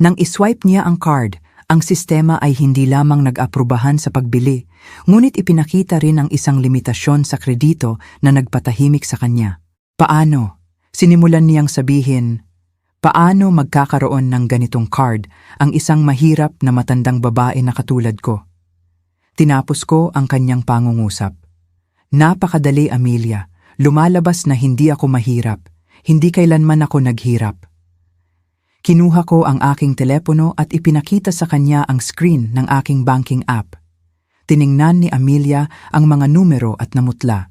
Nang iswipe niya ang card, ang sistema ay hindi lamang nag-aprubahan sa pagbili, ngunit ipinakita rin ang isang limitasyon sa kredito na nagpatahimik sa kanya. Paano? Sinimulan niyang sabihin, paano magkakaroon ng ganitong card ang isang mahirap na matandang babae na katulad ko? Tinapos ko ang kanyang pangungusap. "Napakadali, Amelia. Lumalabas na hindi ako mahirap. Hindi kailanman ako naghirap." Kinuha ko ang aking telepono at ipinakita sa kanya ang screen ng aking banking app. Tiningnan ni Amelia ang mga numero at namutla.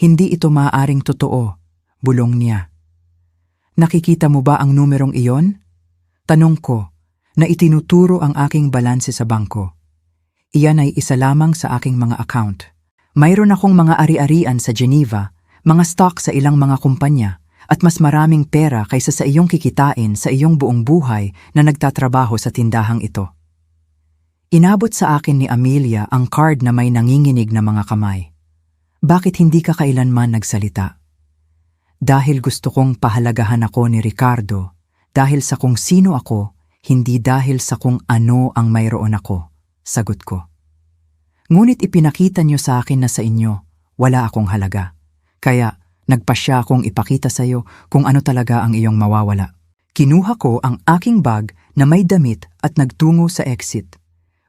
"Hindi ito maaaring totoo," bulong niya. "Nakikita mo ba ang numerong iyon?" Tanong ko, na itinuturo ang aking balanse sa bangko. Iyan ay isa lamang sa aking mga account. Mayroon akong mga ari-arian sa Geneva, mga stock sa ilang mga kumpanya, at mas maraming pera kaysa sa iyong kikitain sa iyong buong buhay na nagtatrabaho sa tindahang ito. Inabot sa akin ni Amelia ang card na may nanginginig na mga kamay. "Bakit hindi ka kailanman nagsalita?" "Dahil gusto kong pahalagahan ako ni Ricardo, dahil sa kung sino ako, hindi dahil sa kung ano ang mayroon ako," sagot ko. Ngunit ipinakita niyo sa akin na sa inyo, wala akong halaga. Kaya, nagpasya akong ipakita sa iyo kung ano talaga ang iyong mawawala. Kinuha ko ang aking bag na may damit at nagtungo sa exit.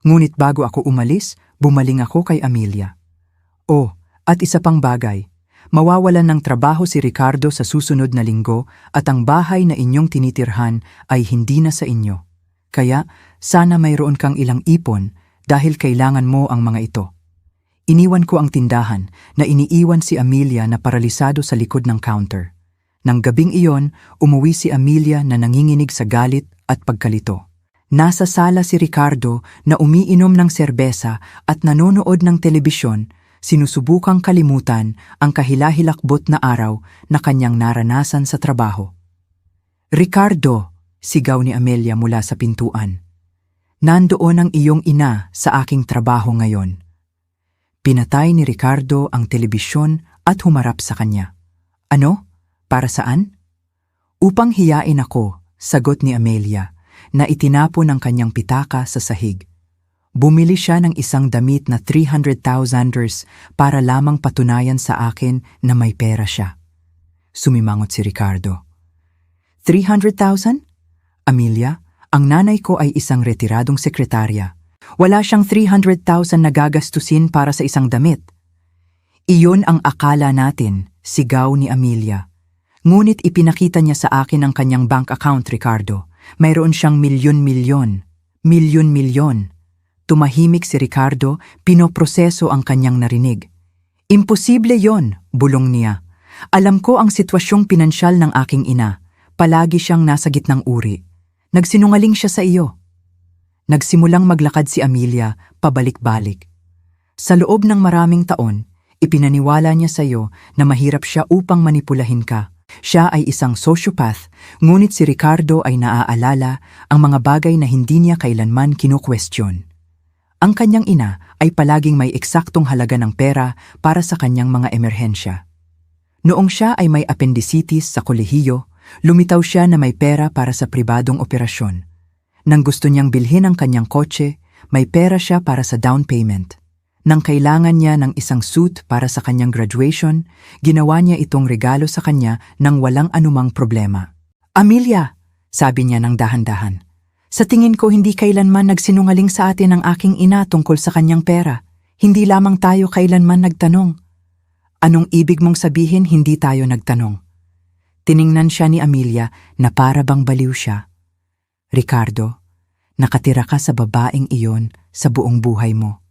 Ngunit bago ako umalis, bumaling ako kay Amelia. Oh, at isa pang bagay. Mawawalan ng trabaho si Ricardo sa susunod na linggo at ang bahay na inyong tinitirhan ay hindi na sa inyo. Kaya, sana mayroon kang ilang ipon dahil kailangan mo ang mga ito. Iniwan ko ang tindahan na iniiwan si Amelia na paralisado sa likod ng counter. Nang gabing iyon, umuwi si Amelia na nanginginig sa galit at pagkalito. Nasa sala si Ricardo na umiinom ng serbesa at nanonood ng telebisyon, sinusubukang kalimutan ang kahilahilakbot na araw na kanyang naranasan sa trabaho. "Ricardo!" sigaw ni Amelia mula sa pintuan. "Nandoon ang iyong ina sa aking trabaho ngayon." Pinatay ni Ricardo ang telebisyon at humarap sa kanya. "Ano? Para saan?" "Upang hiyain ako," sagot ni Amelia, na itinapon ang kanyang pitaka sa sahig. Bumili siya ng isang damit na $300,000 para lamang patunayan sa akin na may pera siya. Sumimangot si Ricardo. $300,000? Amelia, ang nanay ko ay isang retiradong sekretarya. Wala siyang $300,000 na gagastusin para sa isang damit. Iyon ang akala natin, sigaw ni Amelia. Ngunit ipinakita niya sa akin ang kanyang bank account, Ricardo. Mayroon siyang milyon-milyon. Milyon-milyon. Tumahimik si Ricardo, pinoproseso ang kanyang narinig. "Imposible yon," bulong niya. "Alam ko ang sitwasyong pinansyal ng aking ina. Palagi siyang nasa gitnang uri. Nagsinungaling siya sa iyo." Nagsimulang maglakad si Amelia, pabalik-balik. Sa loob ng maraming taon, ipinaniwala niya sa iyo na mahirap siya upang manipulahin ka. Siya ay isang sociopath, ngunit si Ricardo ay naaalala ang mga bagay na hindi niya kailanman kinu-question. Ang kanyang ina ay palaging may eksaktong halaga ng pera para sa kanyang mga emerhensya. Noong siya ay may appendicitis sa kolehiyo, lumitaw siya na may pera para sa pribadong operasyon. Nang gusto niyang bilhin ang kanyang kotse, may pera siya para sa down payment. Nang kailangan niya ng isang suit para sa kanyang graduation, ginawa niya itong regalo sa kanya nang walang anumang problema. "Amelia," sabi niya ng dahan-dahan, "sa tingin ko hindi kailanman nagsinungaling sa atin ang aking ina tungkol sa kanyang pera. Hindi lamang tayo kailanman nagtanong." "Anong ibig mong sabihin hindi tayo nagtanong?" Tiningnan siya ni Amelia na para bang baliw siya. "Ricardo, nakatira ka sa babaeng iyon sa buong buhay mo."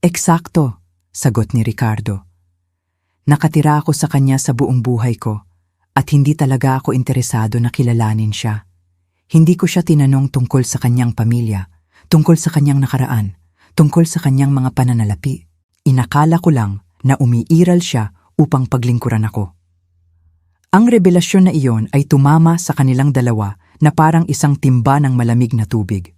"Eksakto," sagot ni Ricardo. "Nakatira ako sa kanya sa buong buhay ko at hindi talaga ako interesado na kilalanin siya. Hindi ko siya tinanong tungkol sa kanyang pamilya, tungkol sa kanyang nakaraan, tungkol sa kanyang mga pananalapi. Inakala ko lang na umiiral siya upang paglingkuran ako." Ang revelasyon na iyon ay tumama sa kanilang dalawa na parang isang timba ng malamig na tubig.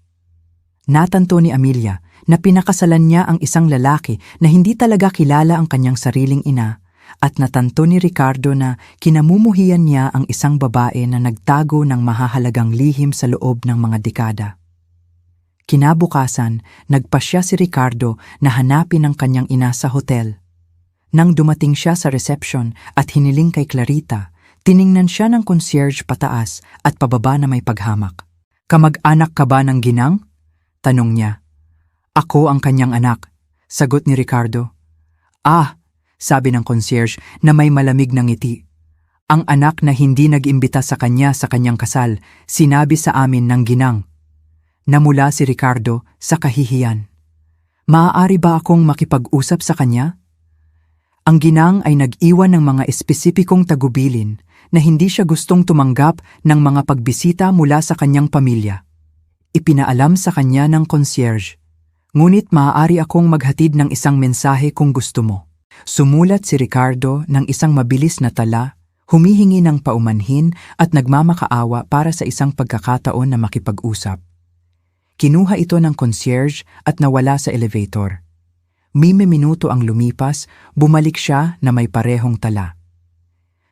Natanto ni Amelia na pinakasalan niya ang isang lalaki na hindi talaga kilala ang kanyang sariling ina, at natanto ni Ricardo na kinamumuhian niya ang isang babae na nagtago ng mahahalagang lihim sa loob ng mga dekada. Kinabukasan, nagpasya si Ricardo na hanapin ang kanyang ina sa hotel. Nang dumating siya sa reception at hiniling kay Clarita, tiningnan siya ng concierge pataas at pababa na may paghamak. "Kamag-anak ka ba ng ginang?" tanong niya. "Ako ang kanyang anak," sagot ni Ricardo. "Ah," sabi ng concierge na may malamig na ngiti. "Ang anak na hindi nag-imbita sa kanya sa kanyang kasal, sinabi sa amin ng ginang." Namula si Ricardo sa kahihiyan. "Maaari ba akong makipag-usap sa kanya?" Ang ginang ay nag-iwan ng mga espesipikong tagubilin na hindi siya gustong tumanggap ng mga pagbisita mula sa kanyang pamilya. Ipinaalam sa kanya ng concierge, "Ngunit maaari akong maghatid ng isang mensahe kung gusto mo." Sumulat si Ricardo ng isang mabilis na tala, humihingi ng paumanhin at nagmamakaawa para sa isang pagkakataon na makipag-usap. Kinuha ito ng concierge at nawala sa elevator. Minuto ang lumipas, bumalik siya na may parehong tala.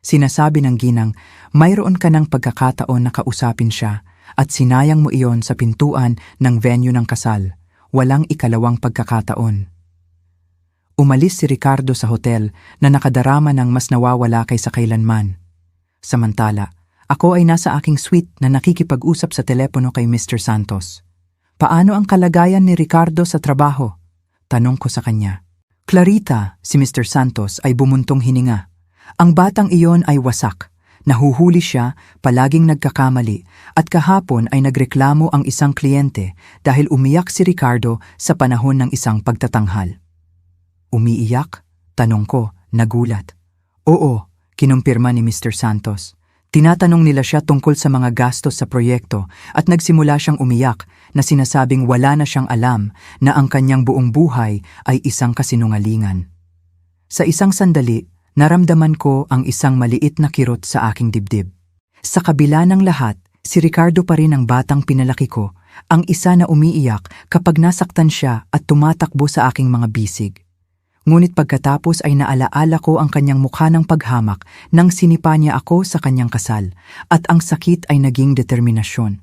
Sinasabi ng ginang, mayroon ka ng pagkakataon na kausapin siya at sinayang mo iyon sa pintuan ng venue ng kasal. Walang ikalawang pagkakataon. Umalis si Ricardo sa hotel na nakadarama ng mas nawawala kaysa kailanman. Samantala, ako ay nasa aking suite na nakikipag-usap sa telepono kay Mr. Santos. Paano ang kalagayan ni Ricardo sa trabaho? Tanong ko sa kanya. Clarita, si Mr. Santos ay bumuntong hininga. Ang batang iyon ay wasak. Nahuhuli siya, palaging nagkakamali, at kahapon ay nagreklamo ang isang kliyente dahil umiyak si Ricardo sa panahon ng isang pagtatanghal. Umiiyak? Tanong ko, nagulat. Oo, kinumpirma ni Mr. Santos. Tinatanong nila siya tungkol sa mga gastos sa proyekto at nagsimula siyang umiyak na sinasabing wala na siyang alam na ang kanyang buong buhay ay isang kasinungalingan. Sa isang sandali, naramdaman ko ang isang maliit na kirot sa aking dibdib. Sa kabila ng lahat, si Ricardo pa rin ang batang pinalaki ko, ang isa na umiiyak kapag nasaktan siya at tumatakbo sa aking mga bisig. Ngunit pagkatapos ay naalaala ko ang kanyang mukha ng paghamak nang sinipa niya ako sa kanyang kasal, at ang sakit ay naging determinasyon.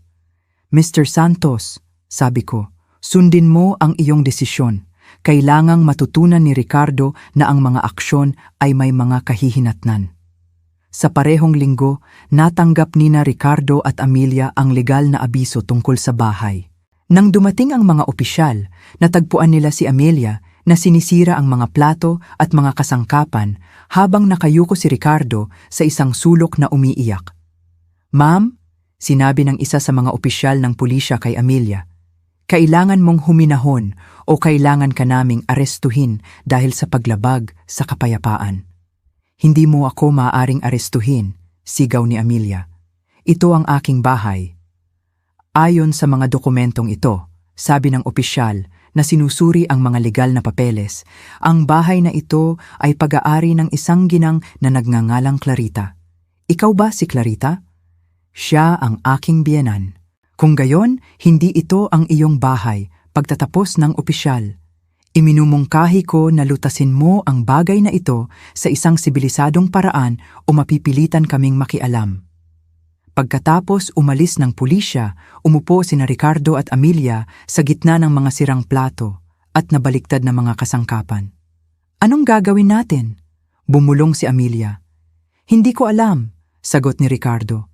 Mr. Santos, sabi ko, sundin mo ang iyong desisyon. Kailangang matutunan ni Ricardo na ang mga aksyon ay may mga kahihinatnan. Sa parehong linggo, natanggap nina Ricardo at Amelia ang legal na abiso tungkol sa bahay. Nang dumating ang mga opisyal, natagpuan nila si Amelia na sinisira ang mga plato at mga kasangkapan habang nakayuko si Ricardo sa isang sulok na umiiyak. Ma'am, sinabi ng isa sa mga opisyal ng pulisya kay Amelia, kailangan mong huminahon o kailangan ka naming arestuhin dahil sa paglabag sa kapayapaan. Hindi mo ako maaaring arestuhin, sigaw ni Amelia. Ito ang aking bahay. Ayon sa mga dokumentong ito, sabi ng opisyal na sinusuri ang mga legal na papeles, ang bahay na ito ay pag-aari ng isang ginang na nagngangalang Clarita. Ikaw ba si Clarita? Siya ang aking biyenan. Kung gayon, hindi ito ang iyong bahay, pagtatapos ng opisyal. Iminumungkahi ko na lutasin mo ang bagay na ito sa isang sibilisadong paraan o mapipilitan kaming makialam. Pagkatapos umalis ng pulisya, umupo sina Ricardo at Amelia sa gitna ng mga sirang plato at nabaliktad na mga kasangkapan. Anong gagawin natin? Bumulong si Amelia. Hindi ko alam, sagot ni Ricardo.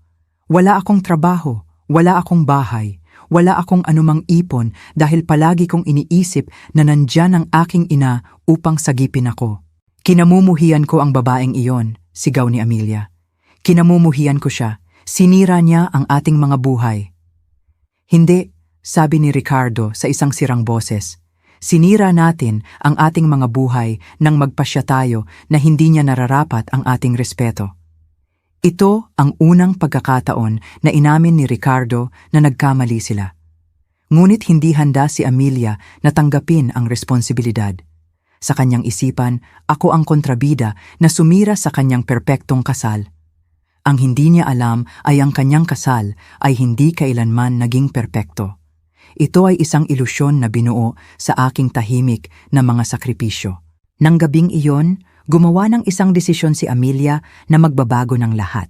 Wala akong trabaho. Wala akong bahay, wala akong anumang ipon dahil palagi kong iniisip na nandyan ang aking ina upang sagipin ako. Kinamumuhian ko ang babaeng iyon, sigaw ni Amelia. Kinamumuhian ko siya, sinira niya ang ating mga buhay. Hindi, sabi ni Ricardo sa isang sirang boses. Sinira natin ang ating mga buhay nang magpasya tayo na hindi niya nararapat ang ating respeto. Ito ang unang pagkakataon na inamin ni Ricardo na nagkamali sila. Ngunit hindi handa si Amelia na tanggapin ang responsibilidad. Sa kanyang isipan, ako ang kontrabida na sumira sa kanyang perpektong kasal. Ang hindi niya alam ay ang kanyang kasal ay hindi kailanman naging perpekto. Ito ay isang ilusyon na binuo sa aking tahimik na mga sakripisyo. Nang gabing iyon, gumawa ng isang desisyon si Amelia na magbabago ng lahat.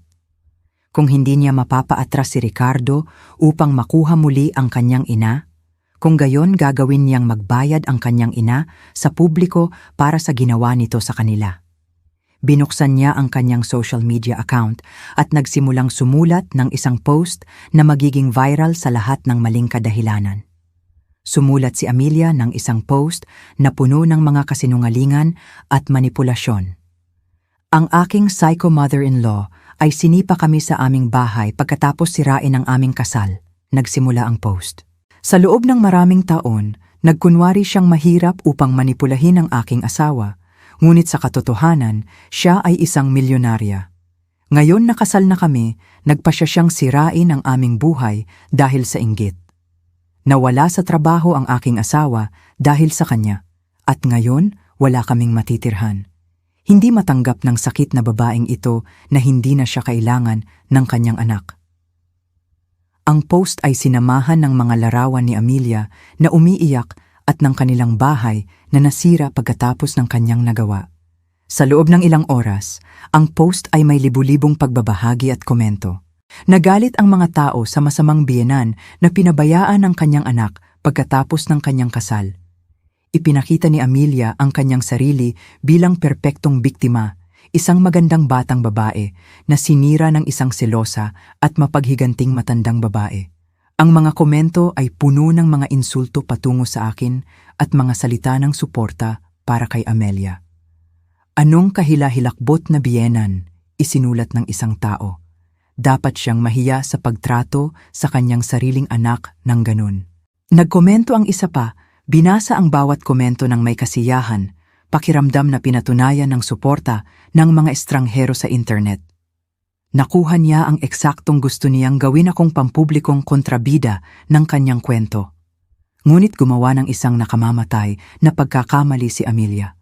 Kung hindi niya mapapaatras si Ricardo upang makuha muli ang kanyang ina, kung gayon gagawin niyang magbayad ang kanyang ina sa publiko para sa ginawa nito sa kanila. Binuksan niya ang kanyang social media account at nagsimulang sumulat ng isang post na magiging viral sa lahat ng maling kadahilanan. Sumulat si Amelia ng isang post na puno ng mga kasinungalingan at manipulasyon. Ang aking psycho mother-in-law ay sinipa kami sa aming bahay pagkatapos sirain ang aming kasal, nagsimula ang post. Sa loob ng maraming taon, nagkunwari siyang mahirap upang manipulahin ang aking asawa, ngunit sa katotohanan, siya ay isang milyonarya. Ngayon nakasal na kami, nagpasya siyang sirain ang aming buhay dahil sa inggit. Nawala sa trabaho ang aking asawa dahil sa kanya, at ngayon wala kaming matitirhan. Hindi matanggap ng sakit na babaeng ito na hindi na siya kailangan ng kanyang anak. Ang post ay sinamahan ng mga larawan ni Amelia na umiiyak at ng kanilang bahay na nasira pagkatapos ng kanyang nagawa. Sa loob ng ilang oras, ang post ay may libu-libong pagbabahagi at komento. Nagalit ang mga tao sa masamang biyenan na pinabayaan ng kanyang anak pagkatapos ng kanyang kasal. Ipinakita ni Amelia ang kanyang sarili bilang perpektong biktima, isang magandang batang babae na sinira ng isang selosa at mapaghiganting matandang babae. Ang mga komento ay puno ng mga insulto patungo sa akin at mga salita ng suporta para kay Amelia. Anong kahila-hilakbot na biyenan, isinulat ng isang tao. Dapat siyang mahiya sa pagtrato sa kanyang sariling anak ng ganun. Nagkomento ang isa pa, binasa ang bawat komento ng may kasiyahan, pakiramdam na pinatunayan ng suporta ng mga estranghero sa internet. Nakuha niya ang eksaktong gusto niyang gawin akong pampublikong kontrabida ng kanyang kwento. Ngunit gumawa ng isang nakamamatay na pagkakamali si Amelia.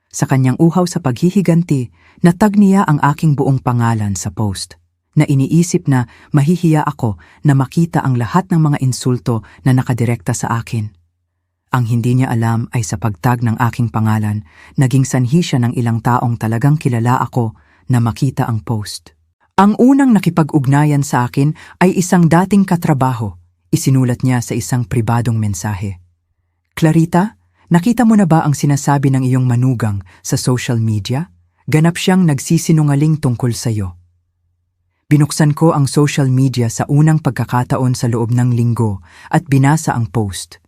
Sa kanyang uhaw sa paghihiganti, natag niya ang aking buong pangalan sa post, na iniisip na mahihiya ako na makita ang lahat ng mga insulto na nakadirekta sa akin. Ang hindi niya alam ay sa pagtag ng aking pangalan, naging sanhi siya ng ilang taong talagang kilala ako na makita ang post. Ang unang nakipag-ugnayan sa akin ay isang dating katrabaho, isinulat niya sa isang pribadong mensahe. Clarita, nakita mo na ba ang sinasabi ng iyong manugang sa social media? Ganap siyang nagsisinungaling tungkol sa iyo. Binuksan ko ang social media sa unang pagkakataon sa loob ng linggo at binasa ang post.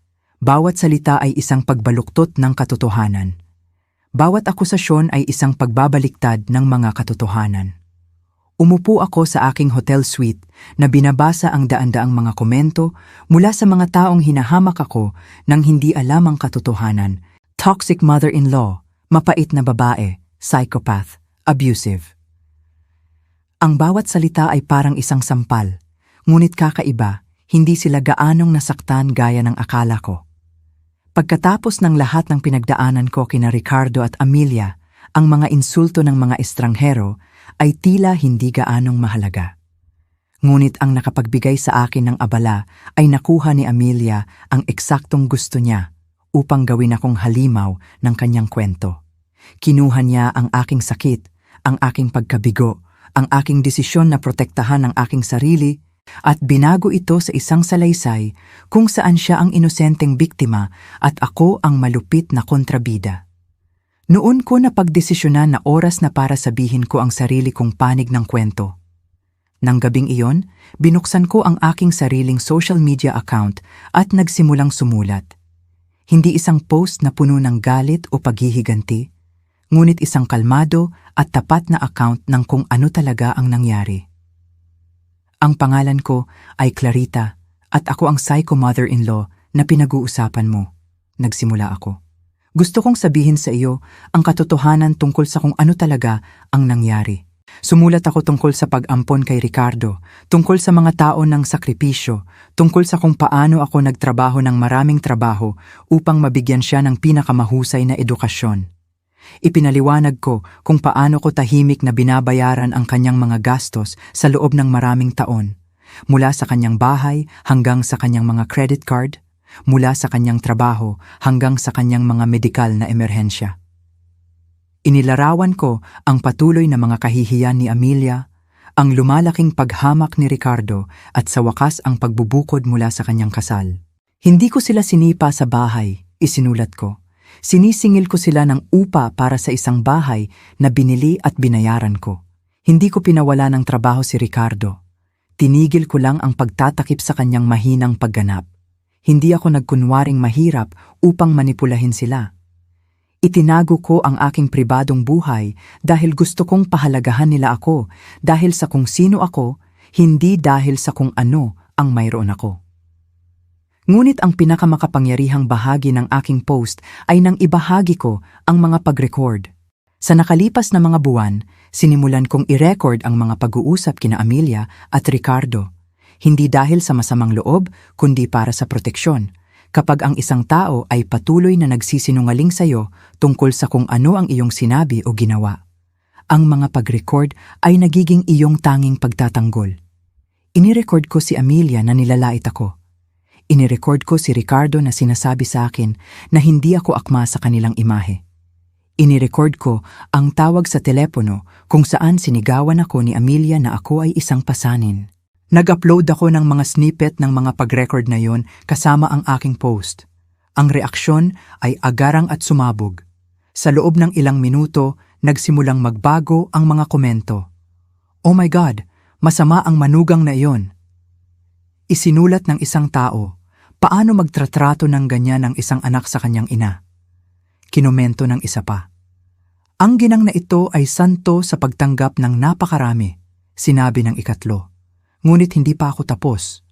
Bawat salita ay isang pagbaluktot ng katotohanan. Bawat akusasyon ay isang pagbabaliktad ng mga katotohanan. Umupo ako sa aking hotel suite na binabasa ang daan-daang mga komento mula sa mga taong hinahamak ako nang hindi alam ang katotohanan. Toxic mother-in-law, mapait na babae, psychopath, abusive. Ang bawat salita ay parang isang sampal, ngunit kakaiba, hindi sila gaanong nasaktan gaya ng akala ko. Pagkatapos ng lahat ng pinagdaanan ko kina Ricardo at Amelia, ang mga insulto ng mga estranghero ay tila hindi gaanong mahalaga. Ngunit ang nakapagbigay sa akin ng abala ay nakuha ni Amelia ang eksaktong gusto niya upang gawin akong halimaw ng kanyang kwento. Kinuha niya ang aking sakit, ang aking pagkabigo, ang aking desisyon na protektahan ang aking sarili at binago ito sa isang salaysay kung saan siya ang inosenteng biktima at ako ang malupit na kontrabida. Noon ko napagdesisyonan na oras na para sabihin ko ang sarili kong panig ng kwento. Nang gabing iyon, binuksan ko ang aking sariling social media account at nagsimulang sumulat. Hindi isang post na puno ng galit o paghihiganti, ngunit isang kalmado at tapat na account ng kung ano talaga ang nangyari. Ang pangalan ko ay Clarita at ako ang psycho mother-in-law na pinag-uusapan mo. Nagsimula ako. Gusto kong sabihin sa iyo ang katotohanan tungkol sa kung ano talaga ang nangyari. Sumulat ako tungkol sa pag-ampon kay Ricardo, tungkol sa mga tao ng sakripisyo, tungkol sa kung paano ako nagtrabaho ng maraming trabaho upang mabigyan siya ng pinakamahusay na edukasyon. Ipinaliwanag ko kung paano ko tahimik na binabayaran ang kanyang mga gastos sa loob ng maraming taon, mula sa kanyang bahay hanggang sa kanyang mga credit card, mula sa kanyang trabaho hanggang sa kanyang mga medikal na emerhensya. Inilarawan ko ang patuloy na mga kahihiyan ni Amelia, ang lumalaking paghamak ni Ricardo at sa wakas ang pagbubukod mula sa kanyang kasal. Hindi ko sila sinipa sa bahay, isinulat ko. Sinisingil ko sila ng upa para sa isang bahay na binili at binayaran ko. Hindi ko pinawala ng trabaho si Ricardo. Tinigil ko lang ang pagtatakip sa kanyang mahinang pagganap. Hindi ako nagkunwaring mahirap upang manipulahin sila. Itinago ko ang aking pribadong buhay dahil gusto kong pahalagahan nila ako dahil sa kung sino ako, hindi dahil sa kung ano ang mayroon ako. Ngunit ang pinakamakapangyarihang bahagi ng aking post ay nang ibahagi ko ang mga pag-record. Sa nakalipas na mga buwan, sinimulan kong i-record ang mga pag-uusap kina Amelia at Ricardo. Hindi dahil sa masamang loob, kundi para sa proteksyon. Kapag ang isang tao ay patuloy na nagsisinungaling sa iyo tungkol sa kung ano ang iyong sinabi o ginawa, ang mga pag-record ay nagiging iyong tanging pagtatanggol. Inirecord ko si Amelia na nilalait ako. Inirecord ko si Ricardo na sinasabi sa akin na hindi ako akma sa kanilang imahe. Inirecord ko ang tawag sa telepono kung saan sinigawan ako ni Amelia na ako ay isang pasanin. Nag-upload ako ng mga snippet ng mga pag-record na yon kasama ang aking post. Ang reaksyon ay agarang at sumabog. Sa loob ng ilang minuto, nagsimulang magbago ang mga komento. "Oh my God, masama ang manugang na iyon." Isinulat ng isang tao, paano magtratrato ng ganyan ang isang anak sa kanyang ina. Kinomento ng isa pa, "Ang ginang na ito ay santo sa pagtanggap ng napakarami," sinabi ng ikatlo. Ngunit hindi pa ako tapos.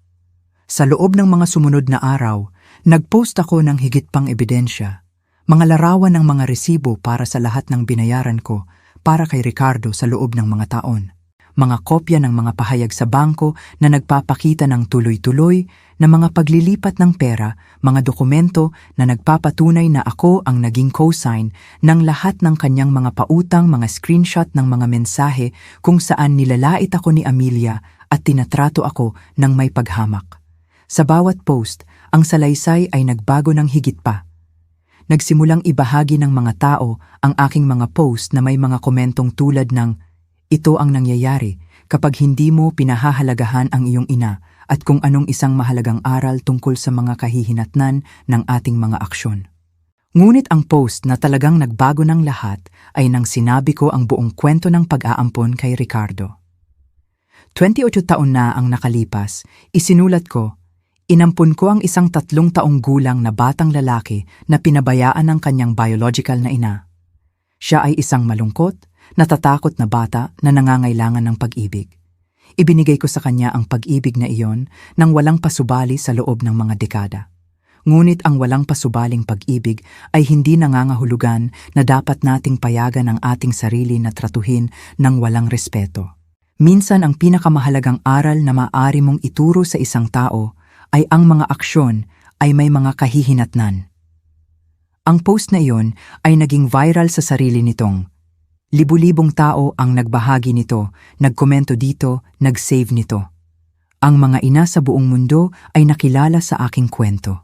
Sa loob ng mga sumunod na araw, nagpost ako ng higit pang ebidensya, mga larawan ng mga resibo para sa lahat ng binayaran ko para kay Ricardo sa loob ng mga taon. Mga kopya ng mga pahayag sa bangko na nagpapakita ng tuloy-tuloy na mga paglilipat ng pera, mga dokumento na nagpapatunay na ako ang naging co-sign ng lahat ng kanyang mga pautang, mga screenshot ng mga mensahe kung saan nilalait ako ni Amelia at tinatrato ako ng may paghamak. Sa bawat post, ang salaysay ay nagbago ng higit pa. Nagsimulang ibahagi ng mga tao ang aking mga post na may mga komentong tulad ng, "Ito ang nangyayari kapag hindi mo pinahahalagahan ang iyong ina," at kung anong isang mahalagang aral tungkol sa mga kahihinatnan ng ating mga aksyon. Ngunit ang post na talagang nagbago ng lahat ay nang sinabi ko ang buong kwento ng pag-aampon kay Ricardo. 28 taon na ang nakalipas, isinulat ko, "Inampun ko ang isang 3 taong gulang na batang lalaki na pinabayaan ng kanyang biological na ina. Siya ay isang malungkot, natatakot na bata na nangangailangan ng pag-ibig. Ibinigay ko sa kanya ang pag-ibig na iyon nang walang pasubali sa loob ng mga dekada. Ngunit ang walang pasubaling pag-ibig ay hindi nangangahulugan na dapat nating payagan ang ating sarili na tratuhin ng walang respeto. Minsan ang pinakamahalagang aral na maaari mong ituro sa isang tao ay ang mga aksyon ay may mga kahihinatnan." Ang post na iyon ay naging viral sa sarili nitong. Libu-libong tao ang nagbahagi nito, nagkomento dito, nag-save nito. Ang mga ina sa buong mundo ay nakilala sa aking kwento.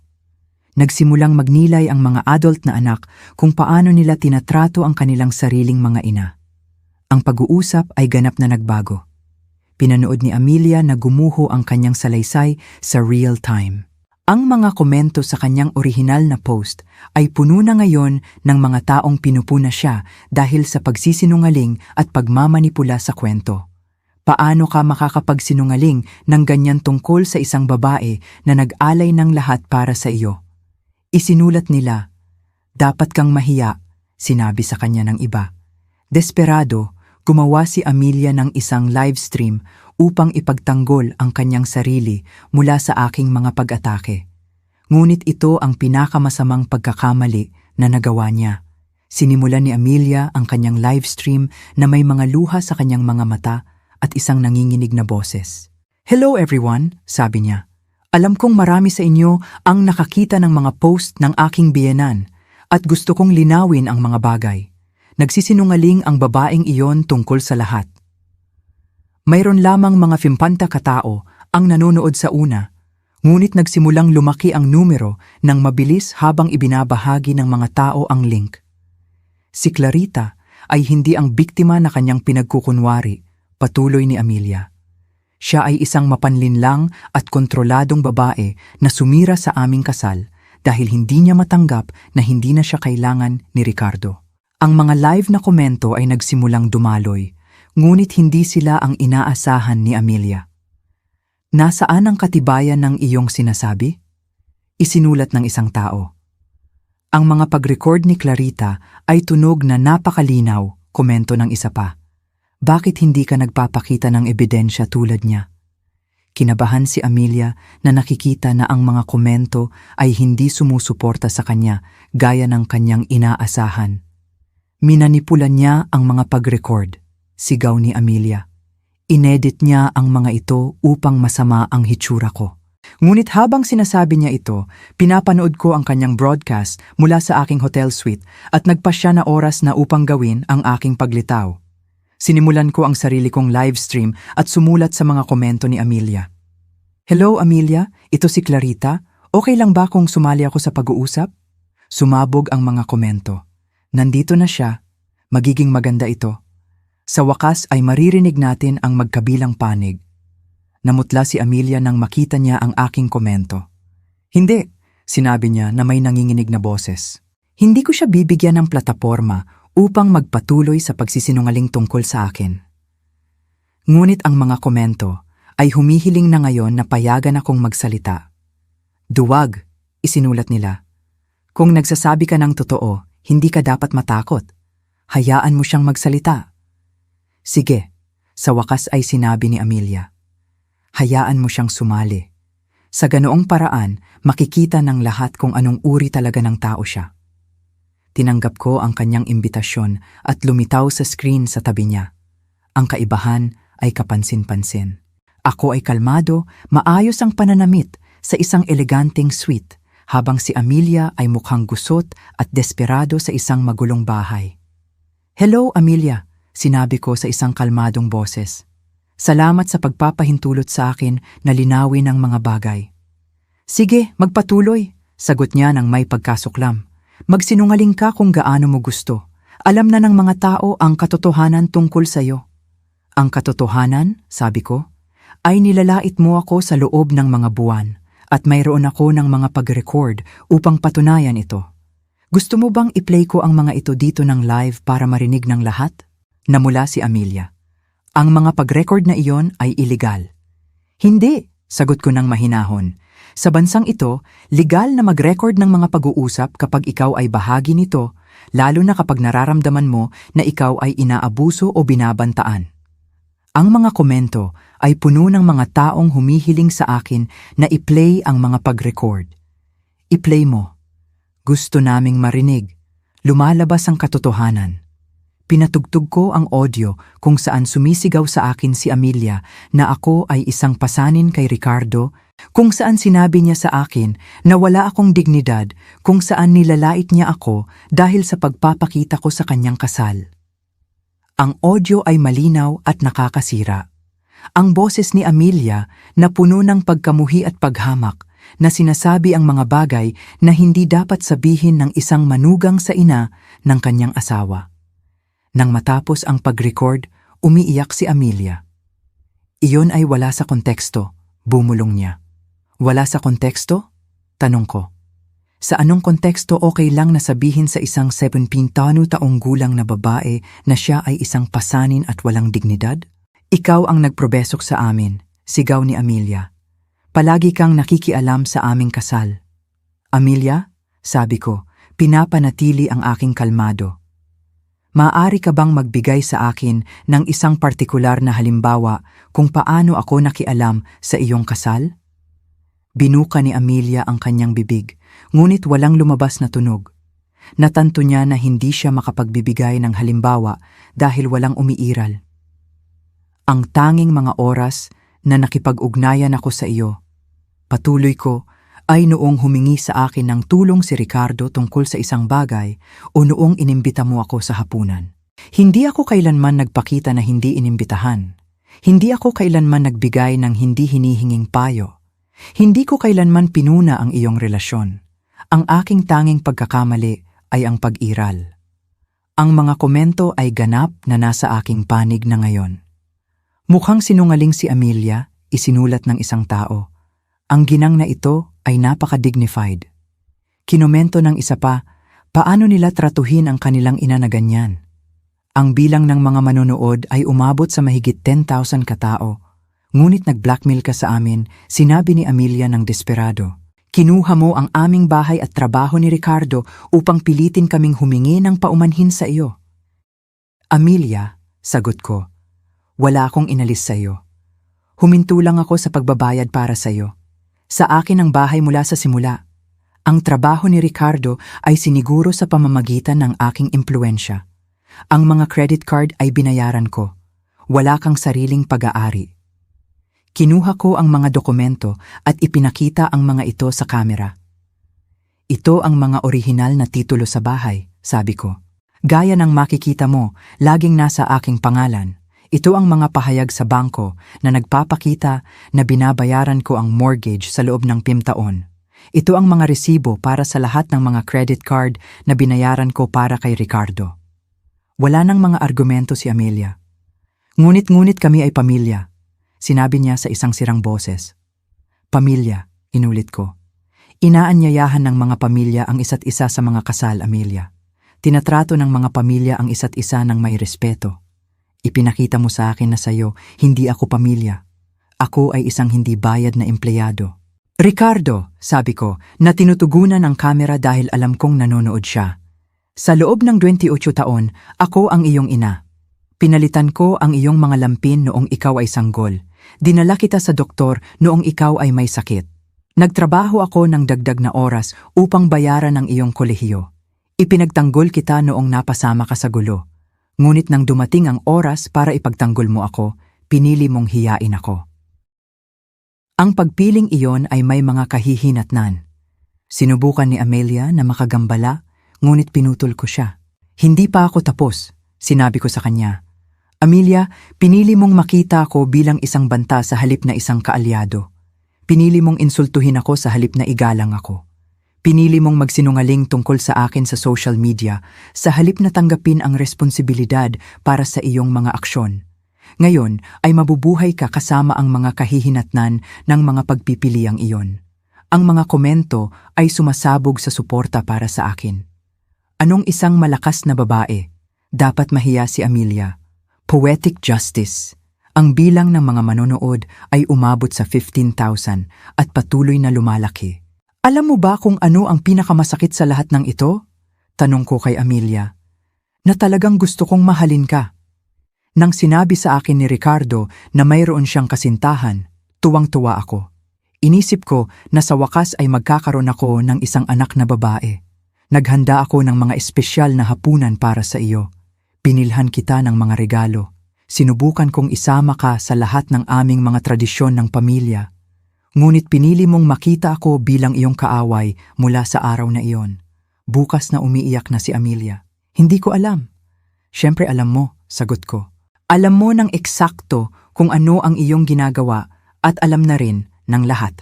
Nagsimulang magnilay ang mga adult na anak kung paano nila tinatrato ang kanilang sariling mga ina. Ang pag-uusap ay ganap na nagbago. Pinanood ni Amelia na gumuho ang kanyang salaysay sa real time. Ang mga komento sa kanyang orihinal na post ay puno na ngayon ng mga taong pinupuna siya dahil sa pagsisinungaling at pagmamanipula sa kwento. Paano ka makakapagsinungaling ng ganyan tungkol sa isang babae na nag-alay ng lahat para sa iyo? Isinulat nila, "Dapat kang mahiya," sinabi sa kanya ng iba. Desperado, gumawa si Amelia ng isang live stream upang ipagtanggol ang kanyang sarili mula sa aking mga pag-atake. Ngunit ito ang pinakamasamang pagkakamali na nagawa niya. Sinimulan ni Amelia ang kanyang live stream na may mga luha sa kanyang mga mata at isang nanginginig na boses. "Hello everyone," sabi niya. "Alam kong marami sa inyo ang nakakita ng mga post ng aking biyenan at gusto kong linawin ang mga bagay. Nagsisinungaling ang babaeng iyon tungkol sa lahat. Mayroon lamang mga 50 katao ang nanonood sa una, ngunit nagsimulang lumaki ang numero ng mabilis habang ibinabahagi ng mga tao ang link. Si Clarita ay hindi ang biktima na kanyang pinagkukunwari," patuloy ni Amelia. "Siya ay isang mapanlinlang at kontroladong babae na sumira sa aming kasal dahil hindi niya matanggap na hindi na siya kailangan ni Ricardo." Ang mga live na komento ay nagsimulang dumaloy, ngunit hindi sila ang inaasahan ni Amelia. "Nasaan ang katibayan ng iyong sinasabi?" Isinulat ng isang tao. "Ang mga pag-record ni Clarita ay tunog na napakalinaw," komento ng isa pa. "Bakit hindi ka nagpapakita ng ebidensya tulad niya?" Kinabahan si Amelia na nakikita na ang mga komento ay hindi sumusuporta sa kanya gaya ng kanyang inaasahan. "Minanipulan niya ang mga pag-record," sigaw ni Amelia. "Inedit niya ang mga ito upang masama ang hitsura ko." Ngunit habang sinasabi niya ito, pinapanood ko ang kanyang broadcast mula sa aking hotel suite at nagpasya na oras na upang gawin ang aking paglitaw. Sinimulan ko ang sarili kong live stream at sumulat sa mga komento ni Amelia. "Hello Amelia, ito si Clarita. Okay lang ba kung sumali ako sa pag-uusap?" Sumabog ang mga komento. "Nandito na siya. Magiging maganda ito. Sa wakas ay maririnig natin ang magkabilang panig." Namutla si Amelia nang makita niya ang aking komento. "Hindi, Sinabi niya na may nanginginig na boses. Hindi ko siya bibigyan ng plataporma upang magpatuloy sa pagsisinungaling tungkol sa akin. Ngunit ang mga komento ay humihiling na ngayon na payagan akong magsalita. Duwag, isinulat nila. Kung nagsasabi ka ng totoo, hindi ka dapat matakot. Hayaan mo siyang magsalita. Sige, sa wakas ay sinabi ni Amelia. Hayaan mo siyang sumali. Sa ganoong paraan, makikita ng lahat kung anong uri talaga ng tao siya. Tinanggap ko ang kanyang imbitasyon at lumitaw sa screen sa tabi niya. Ang kaibahan ay kapansin-pansin. Ako ay kalmado, maayos ang pananamit sa isang eleganteng suite, habang si Amelia ay mukhang gusot at desperado sa isang magulong bahay. Hello, Amelia, sinabi ko sa isang kalmadong boses. Salamat sa pagpapahintulot sa akin na linawin ang mga bagay. Sige, magpatuloy, sagot niya ng may pagkasuklam. Magsinungaling ka kung gaano mo gusto. Alam na ng mga tao ang katotohanan tungkol sa'yo. Ang katotohanan, sabi ko, ay nilalait mo ako sa loob ng mga buwan at mayroon ako ng mga pag-record upang patunayan ito. Gusto mo bang i-play ko ang mga ito dito ng live para marinig ng lahat? Namula si Amelia. Ang mga pag-record na iyon ay illegal. Hindi, sagot ko ng mahinahon. Sa bansang ito, legal na mag-record ng mga pag-uusap kapag ikaw ay bahagi nito, lalo na kapag nararamdaman mo na ikaw ay inaabuso o binabantaan. Ang mga komento ay puno ng mga taong humihiling sa akin na i-play ang mga pag-record. I-play mo. Gusto naming marinig. Lumalabas ang katotohanan. Pinatugtog ko ang audio kung saan sumisigaw sa akin si Amelia na ako ay isang pasanin kay Ricardo, kung saan sinabi niya sa akin na wala akong dignidad, kung saan nilalait niya ako dahil sa pagpapakita ko sa kanyang kasal. Ang audio ay malinaw at nakakasira. Ang boses ni Amelia na puno ng pagkamuhi at paghamak na sinasabi ang mga bagay na hindi dapat sabihin ng isang manugang sa ina ng kanyang asawa. Nang matapos ang pag-record, umiiyak si Amelia. Iyon ay wala sa konteksto, bumulong niya. Wala sa konteksto? Tanong ko. Sa anong konteksto okay lang na sabihin sa isang 17 taong gulang na babae na siya ay isang pasanin at walang dignidad? Ikaw ang nagprobesok sa amin, sigaw ni Amelia. Palagi kang nakikialam sa aming kasal. Amelia, sabi ko, pinapanatili ang aking kalmado. Maaari ka bang magbigay sa akin ng isang partikular na halimbawa kung paano ako nakialam sa iyong kasal? Binuka ni Amelia ang kanyang bibig, ngunit walang lumabas na tunog. Natanto niya na hindi siya makapagbibigay ng halimbawa dahil walang umiiral. Ang tanging mga oras na nakipag-ugnayan ako sa iyo, patuloy ko, ay noong humingi sa akin ng tulong si Ricardo tungkol sa isang bagay o noong inimbita mo ako sa hapunan. Hindi ako kailanman nagpakita na hindi inimbitahan. Hindi ako kailanman nagbigay ng hindi hinihinging payo. Hindi ko kailanman pinuna ang iyong relasyon. Ang aking tanging pagkakamali ay ang pag-iral. Ang mga komento ay ganap na nasa aking panig na ngayon. Mukhang sinungaling si Amelia, isinulat ng isang tao. Ang ginang na ito ay napaka-dignified. Kinomento ng isa pa, paano nila tratuhin ang kanilang ina na ganyan? Ang bilang ng mga manonood ay umabot sa mahigit 10,000 katao. Ngunit nag-blackmail ka sa amin, sinabi ni Amelia ng desperado. Kinuha mo ang aming bahay at trabaho ni Ricardo upang pilitin kaming humingi ng paumanhin sa iyo. Amelia, sagot ko, wala akong inalis sa iyo. Huminto lang ako sa pagbabayad para sa iyo. Sa akin ang bahay mula sa simula. Ang trabaho ni Ricardo ay siniguro sa pamamagitan ng aking impluensya. Ang mga credit card ay binayaran ko. Wala kang sariling pag-aari. Kinuha ko ang mga dokumento at ipinakita ang mga ito sa kamera. Ito ang mga orihinal na titulo sa bahay, sabi ko. Gaya ng makikita mo, laging nasa aking pangalan. Ito ang mga pahayag sa bangko na nagpapakita na binabayaran ko ang mortgage sa loob ng 5 taon. Ito ang mga resibo para sa lahat ng mga credit card na binayaran ko para kay Ricardo. Wala nang mga argumento si Amelia. Ngunit kami ay pamilya, sinabi niya sa isang sirang boses. Pamilya, inulit ko. Inaanyayahan ng mga pamilya ang isa't isa sa mga kasal, Amelia. Tinatrato ng mga pamilya ang isa't isa ng may respeto. Ipinakita mo sa akin na sa'yo, hindi ako pamilya. Ako ay isang hindi bayad na empleyado. Ricardo, sabi ko, na tinutugunan ng kamera dahil alam kong nanonood siya. Sa loob ng 28 taon, ako ang iyong ina. Pinalitan ko ang iyong mga lampin noong ikaw ay sanggol. Dinala kita sa doktor noong ikaw ay may sakit. Nagtrabaho ako ng dagdag na oras upang bayaran ang iyong kolehiyo. Ipinagtanggol kita noong napasama ka sa gulo. Ngunit nang dumating ang oras para ipagtanggol mo ako, pinili mong hiyain ako. Ang pagpiling iyon ay may mga kahihinatnan. Sinubukan ni Amelia na makagambala, ngunit pinutol ko siya. Hindi pa ako tapos, sinabi ko sa kanya. Amelia, pinili mong makita ako bilang isang banta sa halip na isang kaalyado. Pinili mong insultuhin ako sa halip na igalang ako. Pinili mong magsinungaling tungkol sa akin sa social media sa halip na tanggapin ang responsibilidad para sa iyong mga aksyon. Ngayon ay mabubuhay ka kasama ang mga kahihinatnan ng mga pagpipiliang iyon. Ang mga komento ay sumasabog sa suporta para sa akin. Anong isang malakas na babae? Dapat mahiya si Amelia. Poetic justice. Ang bilang ng mga manonood ay umabot sa 15,000 at patuloy na lumalaki. Alam mo ba kung ano ang pinakamasakit sa lahat ng ito? Tanong ko kay Amelia. Na talagang gusto kong mahalin ka. Nang sinabi sa akin ni Ricardo na mayroon siyang kasintahan, tuwang-tuwa ako. Inisip ko na sa wakas ay magkakaroon ako ng isang anak na babae. Naghanda ako ng mga espesyal na hapunan para sa iyo. Pinilhan kita ng mga regalo. Sinubukan kong isama ka sa lahat ng aming mga tradisyon ng pamilya. Ngunit pinili mong makita ako bilang iyong kaaway mula sa araw na iyon. Bukas na umiiyak na si Amelia. Hindi ko alam. Siyempre alam mo, sagot ko. Alam mo ng eksakto kung ano ang iyong ginagawa at alam na rin ng lahat.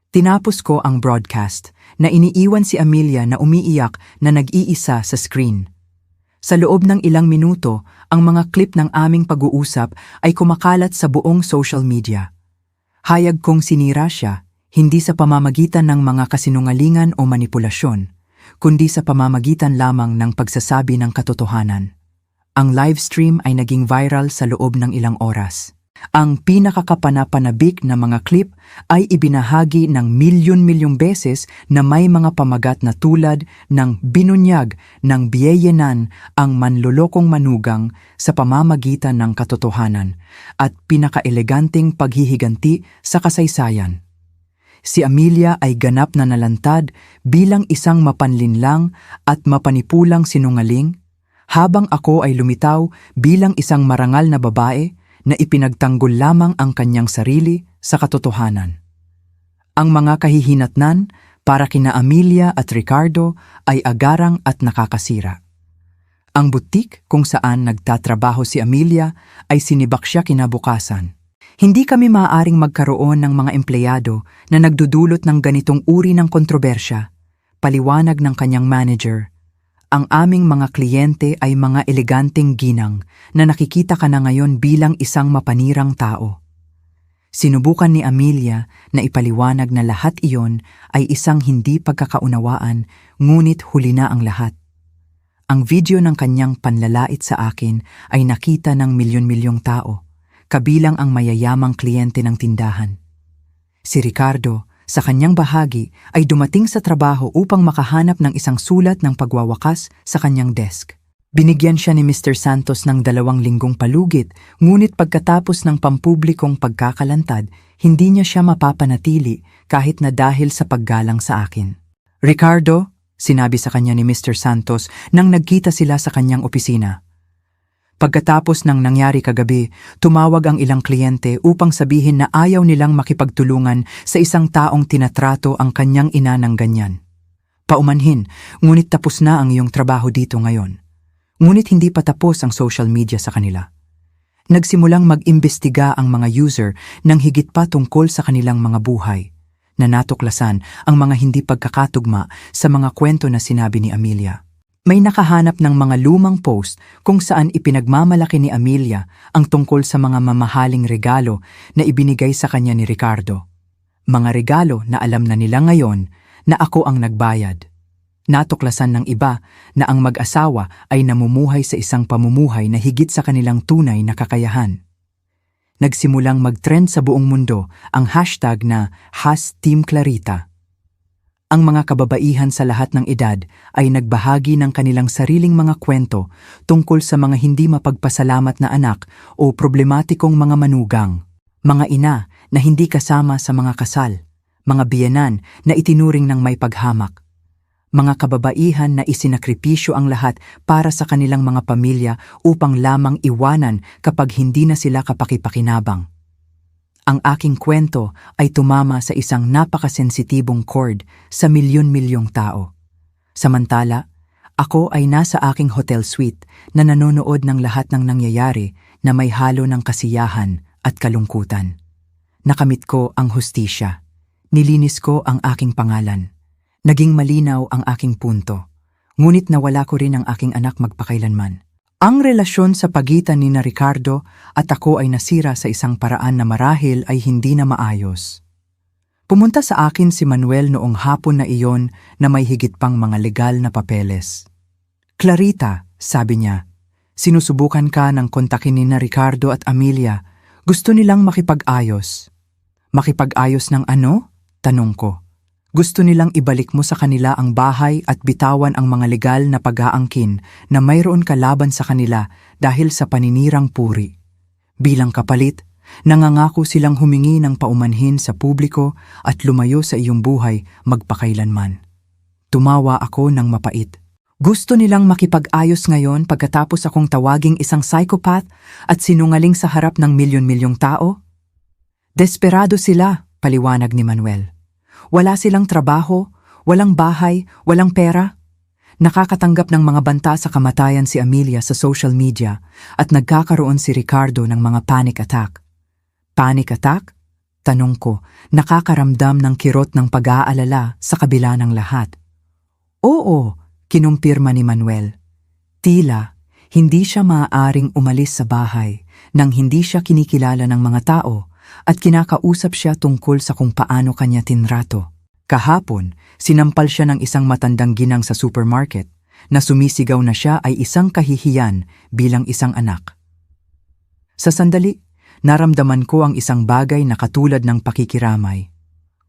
Tinapos ko ang broadcast na iniiwan si Amelia na umiiyak na nag-iisa sa screen. Sa loob ng ilang minuto, ang mga clip ng aming pag-uusap ay kumakalat sa buong social media. Hayag kong sinira siya, hindi sa pamamagitan ng mga kasinungalingan o manipulasyon, kundi sa pamamagitan lamang ng pagsasabi ng katotohanan. Ang livestream ay naging viral sa loob ng ilang oras. Ang pinakakapanapanabik na mga clip ay ibinahagi ng milyon-milyong beses na may mga pamagat na tulad ng binunyag ng biyeyenan ang manlolokong manugang sa pamamagitan ng katotohanan at pinakaeleganteng paghihiganti sa kasaysayan. Si Amelia ay ganap na nalantad bilang isang mapanlinlang at mapanipulang sinungaling, habang ako ay lumitaw bilang isang marangal na babae na ipinagtanggol lamang ang kanyang sarili sa katotohanan. Ang mga kahihinatnan para kina Amelia at Ricardo ay agarang at nakakasira. Ang butik kung saan nagtatrabaho si Amelia ay sinibak siya kinabukasan. Hindi kami maaaring magkaroon ng mga empleyado na nagdudulot ng ganitong uri ng kontrobersya, paliwanag ng kanyang manager. Ang aming mga kliyente ay mga eleganteng ginang na nakikita ka na ngayon bilang isang mapanirang tao. Sinubukan ni Amelia na ipaliwanag na lahat iyon ay isang hindi pagkakaunawaan, ngunit huli na ang lahat. Ang video ng kanyang panlalait sa akin ay nakita ng milyon-milyong tao, kabilang ang mayayamang kliyente ng tindahan. Si Ricardo, sa kanyang bahagi, ay dumating sa trabaho upang makahanap ng isang sulat ng pagwawakas sa kanyang desk. Binigyan siya ni Mr. Santos ng 2 linggong palugit, ngunit pagkatapos ng pampublikong pagkakalantad, hindi niya siya mapapanatili kahit na dahil sa paggalang sa akin. Ricardo, sinabi sa kanya ni Mr. Santos nang nagkita sila sa kanyang opisina. Pagkatapos ng nangyari kagabi, tumawag ang ilang kliyente upang sabihin na ayaw nilang makipagtulungan sa isang taong tinatrato ang kanyang ina ng ganyan. Paumanhin, ngunit tapos na ang iyong trabaho dito ngayon. Ngunit hindi pa tapos ang social media sa kanila. Nagsimulang mag-imbestiga ang mga user ng higit pa tungkol sa kanilang mga buhay, na natuklasan ang mga hindi pagkakatugma sa mga kwento na sinabi ni Amelia. May nakahanap ng mga lumang post kung saan ipinagmamalaki ni Amelia ang tungkol sa mga mamahaling regalo na ibinigay sa kanya ni Ricardo. Mga regalo na alam na nila ngayon na ako ang nagbayad. Natuklasan ng iba na ang mag-asawa ay namumuhay sa isang pamumuhay na higit sa kanilang tunay na kakayahan. Nagsimulang mag-trend sa buong mundo ang hashtag na #TeamClarita. Ang mga kababaihan sa lahat ng edad ay nagbahagi ng kanilang sariling mga kwento tungkol sa mga hindi mapagpasalamat na anak o problematikong mga manugang, mga ina na hindi kasama sa mga kasal, mga biyenan na itinuring ng may paghamak, mga kababaihan na isinakripisyo ang lahat para sa kanilang mga pamilya upang lamang iwanan kapag hindi na sila kapakipakinabang. Ang aking kwento ay tumama sa isang napakasensitibong chord sa milyon-milyong tao. Samantala, ako ay nasa aking hotel suite na nanonood ng lahat ng nangyayari na may halo ng kasiyahan at kalungkutan. Nakamit ko ang hustisya. Nilinis ko ang aking pangalan. Naging malinaw ang aking punto. Ngunit nawala ko rin ang aking anak magpakailanman. Ang relasyon sa pagitan ni Ricardo at ako ay nasira sa isang paraan na marahil ay hindi na maayos. Pumunta sa akin si Manuel noong hapon na iyon na may higit pang mga legal na papeles. "Clarita," sabi niya, "sinusubukan ka ng kontakin ni Ricardo at Amelia. Gusto nilang makipag-ayos." "Makipag-ayos ng ano?" tanong ko. "Gusto nilang ibalik mo sa kanila ang bahay at bitawan ang mga legal na pag-aangkin na mayroon ka laban sa kanila dahil sa paninirang puri. Bilang kapalit, nangangako silang humingi ng paumanhin sa publiko at lumayo sa iyong buhay magpakailanman." Tumawa ako ng mapait. Gusto nilang makipag-ayos ngayon pagkatapos akong tawaging isang psychopath at sinungaling sa harap ng milyon-milyong tao? Desperado sila, paliwanag ni Manuel. Wala silang trabaho, walang bahay, walang pera. Nakakatanggap ng mga banta sa kamatayan si Amelia sa social media at nagkakaroon si Ricardo ng mga panic attack. Panic attack? Tanong ko, nakakaramdam ng kirot ng pag-aalala sa kabila ng lahat. Oo, kinumpirma ni Manuel. Tila, hindi siya maaaring umalis sa bahay nang hindi siya kinikilala ng mga tao at kinakausap siya tungkol sa kung paano kanya tinrato. Kahapon, sinampal siya ng isang matandang ginang sa supermarket na sumisigaw na siya ay isang kahihiyan bilang isang anak. Sa sandali, naramdaman ko ang isang bagay na katulad ng pakikiramay.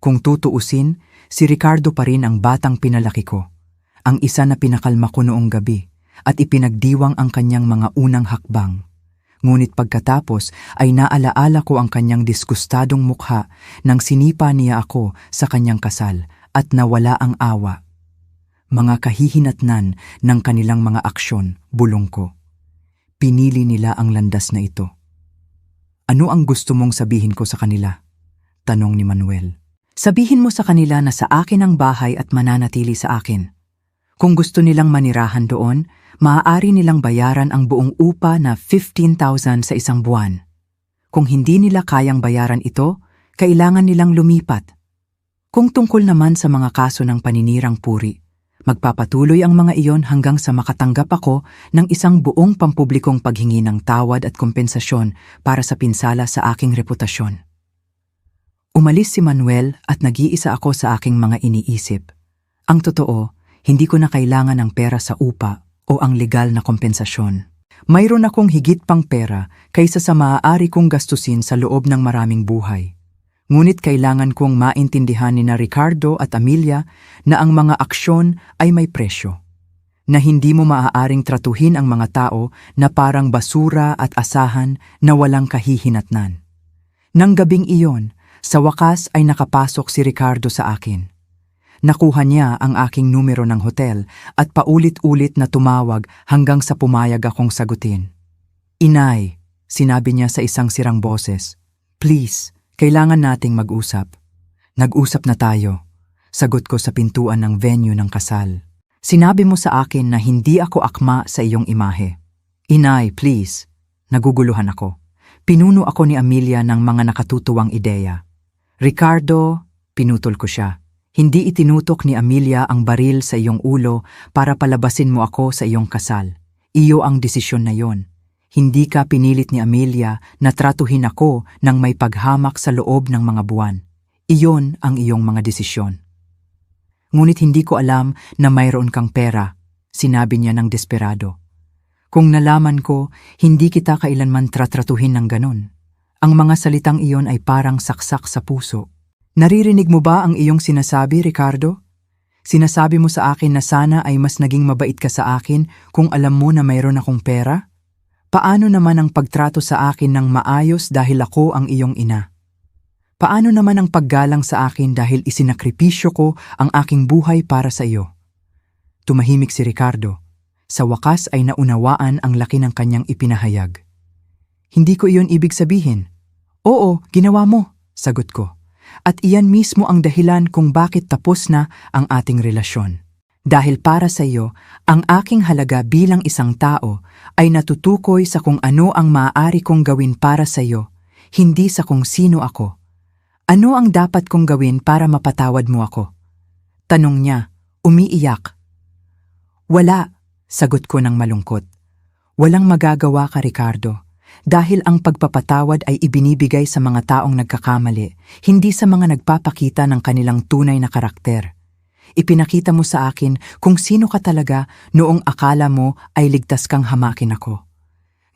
Kung tutuusin, si Ricardo pa rin ang batang pinalaki ko, ang isa na pinakalma ko noong gabi at ipinagdiwang ang kanyang mga unang hakbang. Ngunit pagkatapos ay naalaala ko ang kanyang diskustadong mukha nang sinipa niya ako sa kanyang kasal at nawala ang awa. Mga kahihinatnan ng kanilang mga aksyon, bulong ko. Pinili nila ang landas na ito. "Ano ang gusto mong sabihin ko sa kanila?" tanong ni Manuel. "Sabihin mo sa kanila na sa akin ang bahay at mananatili sa akin. Kung gusto nilang manirahan doon, maaari nilang bayaran ang buong upa na 15,000 sa isang buwan. Kung hindi nila kayang bayaran ito, kailangan nilang lumipat. Kung tungkol naman sa mga kaso ng paninirang puri, magpapatuloy ang mga iyon hanggang sa makatanggap ako ng isang buong pampublikong paghingi ng tawad at kompensasyon para sa pinsala sa aking reputasyon." Umalis si Manuel at nag-iisa ako sa aking mga iniisip. Ang totoo, hindi ko na kailangan ng pera sa upa o ang legal na kompensasyon. Mayroon akong higit pang pera kaysa sa maaari kong gastusin sa loob ng maraming buhay. Ngunit kailangan kong maintindihan ni Ricardo at Amelia na ang mga aksyon ay may presyo. Na hindi mo maaaring tratuhin ang mga tao na parang basura at asahan na walang kahihinatnan. Nang gabing iyon, sa wakas ay nakapasok si Ricardo sa akin. Nakuha niya ang aking numero ng hotel at paulit-ulit na tumawag hanggang sa pumayag akong sagutin. "Inay," sinabi niya sa isang sirang boses, "please, kailangan nating mag-usap." "Nag-usap na tayo," sagot ko sa pintuan ng venue ng kasal. "Sinabi mo sa akin na hindi ako akma sa iyong imahe." "Inay, please." Naguguluhan ako. Pinuno ako ni Amelia ng mga nakatutuwang ideya. "Ricardo," pinutol ko siya. "Hindi itinutok ni Amelia ang baril sa iyong ulo para palabasin mo ako sa iyong kasal. Iyo ang desisyon na yon. Hindi ka pinilit ni Amelia na tratuhin ako ng may paghamak sa loob ng mga buwan. Iyon ang iyong mga desisyon. Ngunit hindi ko alam na mayroon kang pera, sinabi niya ng desperado. Kung nalaman ko, hindi kita kailanman tratratuhin ng ganon. Ang mga salitang iyon ay parang saksak sa puso. Naririnig mo ba ang iyong sinasabi, Ricardo? Sinasabi mo sa akin na sana ay mas naging mabait ka sa akin kung alam mo na mayroon akong pera? Paano naman ang pagtrato sa akin ng maayos dahil ako ang iyong ina? Paano naman ang paggalang sa akin dahil isinakripisyo ko ang aking buhay para sa iyo? Tumahimik si Ricardo. Sa wakas ay naunawaan ang laki ng kanyang ipinahayag. Hindi ko iyon ibig sabihin. Oo, ginawa mo, sagot ko. At iyan mismo ang dahilan kung bakit tapos na ang ating relasyon. Dahil para sa iyo, ang aking halaga bilang isang tao ay natutukoy sa kung ano ang maaari kong gawin para sa iyo, hindi sa kung sino ako. Ano ang dapat kong gawin para mapatawad mo ako? Tanong niya, umiiyak. Wala, sagot ko ng malungkot. Walang magagawa ka, Ricardo, dahil ang pagpapatawad ay ibinibigay sa mga taong nagkakamali, hindi sa mga nagpapakita ng kanilang tunay na karakter. Ipinakita mo sa akin kung sino ka talaga noong akala mo ay ligtas kang hamakin ako.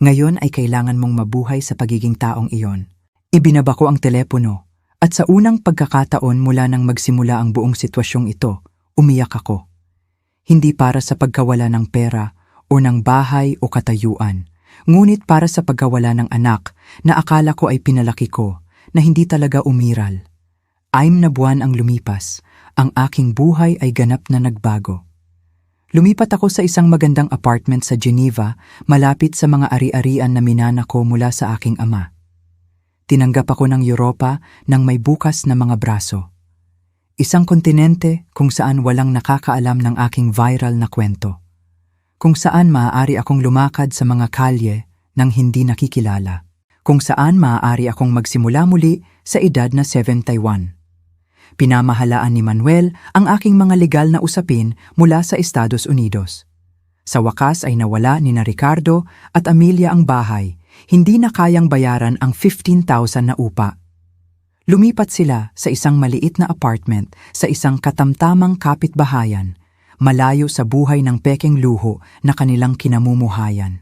Ngayon ay kailangan mong mabuhay sa pagiging taong iyon. Ibinaba ko ang telepono. At sa unang pagkakataon mula nang magsimula ang buong sitwasyong ito, umiyak ako. Hindi para sa pagkawala ng pera o ng bahay o katayuan, ngunit para sa pagkawala ng anak na akala ko ay pinalaki ko na hindi talaga umiral. 6 na buwan ang lumipas, ang aking buhay ay ganap na nagbago. Lumipat ako sa isang magandang apartment sa Geneva, malapit sa mga ari-arian na minana ko mula sa aking ama. Tinanggap ako ng Europa ng may bukas na mga braso. Isang kontinente kung saan walang nakakaalam ng aking viral na kwento. Kung saan maaari akong lumakad sa mga kalye nang hindi nakikilala. Kung saan maaari akong magsimula muli sa edad na 71. Pinamahalaan ni Manuel ang aking mga legal na usapin mula sa Estados Unidos. Sa wakas ay nawala ni Ricardo at Amelia ang bahay. Hindi na kayang bayaran ang 15,000 na upa. Lumipat sila sa isang maliit na apartment sa isang katamtamang kapitbahayan, malayo sa buhay ng pekeng luho na kanilang kinamumuhayan.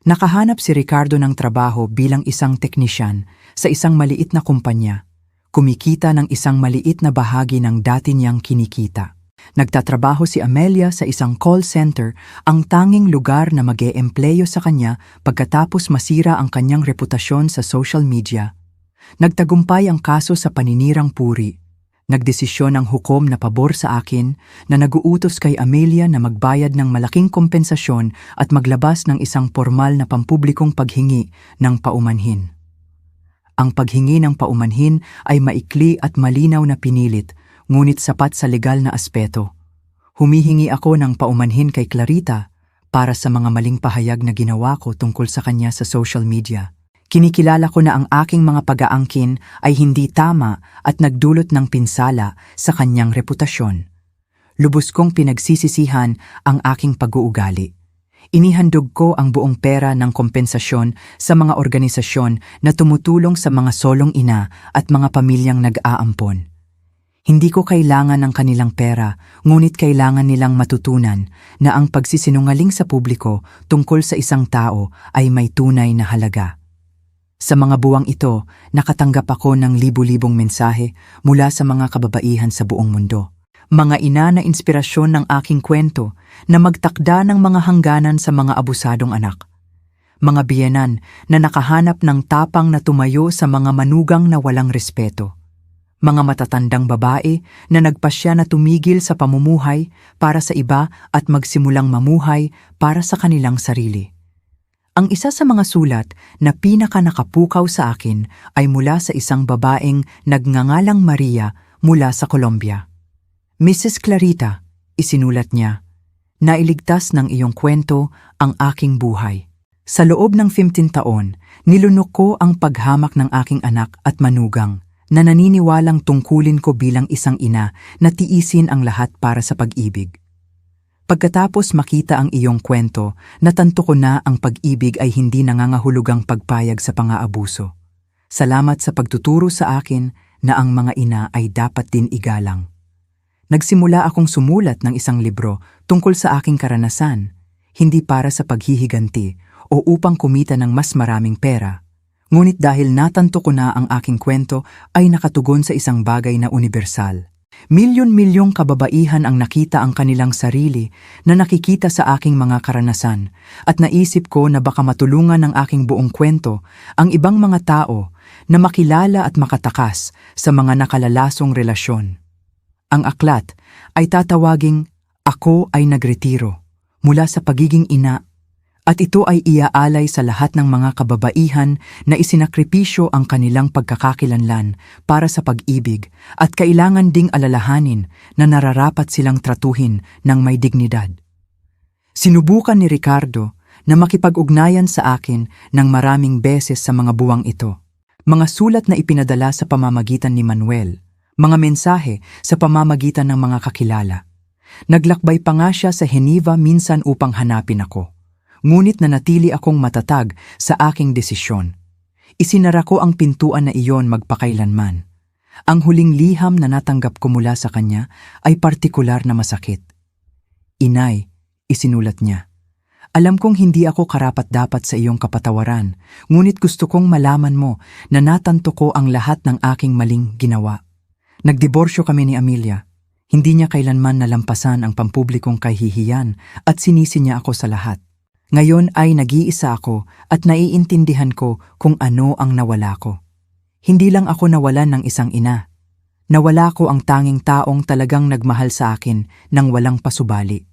Nakahanap si Ricardo ng trabaho bilang isang teknisyan sa isang maliit na kumpanya, kumikita ng isang maliit na bahagi ng dati niyang kinikita. Nagtatrabaho si Amelia sa isang call center, ang tanging lugar na mag-eempleyo sa kanya pagkatapos masira ang kanyang reputasyon sa social media. Nagtagumpay ang kaso sa paninirang puri. Nagdesisyon ang hukom na pabor sa akin na naguutos kay Amelia na magbayad ng malaking kompensasyon at maglabas ng isang formal na pampublikong paghingi ng paumanhin. Ang paghingi ng paumanhin ay maikli at malinaw na pinilit, ngunit sapat sa legal na aspeto. Humihingi ako ng paumanhin kay Clarita para sa mga maling pahayag na ginawa ko tungkol sa kanya sa social media. Kinikilala ko na ang aking mga pag-aangkin ay hindi tama at nagdulot ng pinsala sa kanyang reputasyon. Lubos kong pinagsisisihan ang aking pag-uugali. Inihandog ko ang buong pera ng kompensasyon sa mga organisasyon na tumutulong sa mga solong ina at mga pamilyang nag-aampon. Hindi ko kailangan ng kanilang pera, ngunit kailangan nilang matutunan na ang pagsisinungaling sa publiko tungkol sa isang tao ay may tunay na halaga. Sa mga buwang ito, nakatanggap ako ng libu-libong mensahe mula sa mga kababaihan sa buong mundo. Mga ina na inspirasyon ng aking kwento na magtakda ng mga hangganan sa mga abusadong anak. Mga biyenan na nakahanap ng tapang na tumayo sa mga manugang na walang respeto. Mga matatandang babae na nagpasya na tumigil sa pamumuhay para sa iba at magsimulang mamuhay para sa kanilang sarili. Ang isa sa mga sulat na pinaka-nakapukaw sa akin ay mula sa isang babaeng nagngangalang Maria mula sa Colombia. Mrs. Clarita, isinulat niya, nailigtas ng iyong kwento ang aking buhay. Sa loob ng 15 taon, nilunok ko ang paghamak ng aking anak at manugang, na naniniwalang tungkulin ko bilang isang ina na tiisin ang lahat para sa pag-ibig. Pagkatapos makita ang iyong kwento, natanto ko na ang pag-ibig ay hindi nangangahulugang pagpayag sa pang-aabuso. Salamat sa pagtuturo sa akin na ang mga ina ay dapat din igalang. Nagsimula akong sumulat ng isang libro tungkol sa aking karanasan, hindi para sa paghihiganti o upang kumita ng mas maraming pera. Ngunit dahil natanto ko na ang aking kwento ay nakatugon sa isang bagay na universal. Milyon-milyong kababaihan ang nakita ang kanilang sarili na nakikita sa aking mga karanasan at naisip ko na baka matulungan ng aking buong kwento ang ibang mga tao na makilala at makatakas sa mga nakalalasong relasyon. Ang aklat ay tatawaging Ako ay Nagretiro mula sa pagiging ina at ito ay iaalay sa lahat ng mga kababaihan na isinakripisyo ang kanilang pagkakakilanlan para sa pag-ibig at kailangan ding alalahanin na nararapat silang tratuhin ng may dignidad. Sinubukan ni Ricardo na makipag-ugnayan sa akin ng maraming beses sa mga buwang ito. Mga sulat na ipinadala sa pamamagitan ni Manuel, mga mensahe sa pamamagitan ng mga kakilala. Naglakbay pa nga siya sa Geneva minsan upang hanapin ako. Ngunit nanatili akong matatag sa aking desisyon. Isinara ko ang pintuan na iyon magpakailanman. Ang huling liham na natanggap ko mula sa kanya ay partikular na masakit. Inay, isinulat niya. Alam kong hindi ako karapat-dapat sa iyong kapatawaran, ngunit gusto kong malaman mo na natanto ko ang lahat ng aking maling ginawa. Nagdiborsyo kami ni Amelia. Hindi niya kailanman nalampasan ang pampublikong kahihiyan at sinisi niya ako sa lahat. Ngayon ay nag-iisa ako at naiintindihan ko kung ano ang nawala ko. Hindi lang ako nawalan ng isang ina. Nawala ko ang tanging taong talagang nagmahal sa akin nang walang pasubali.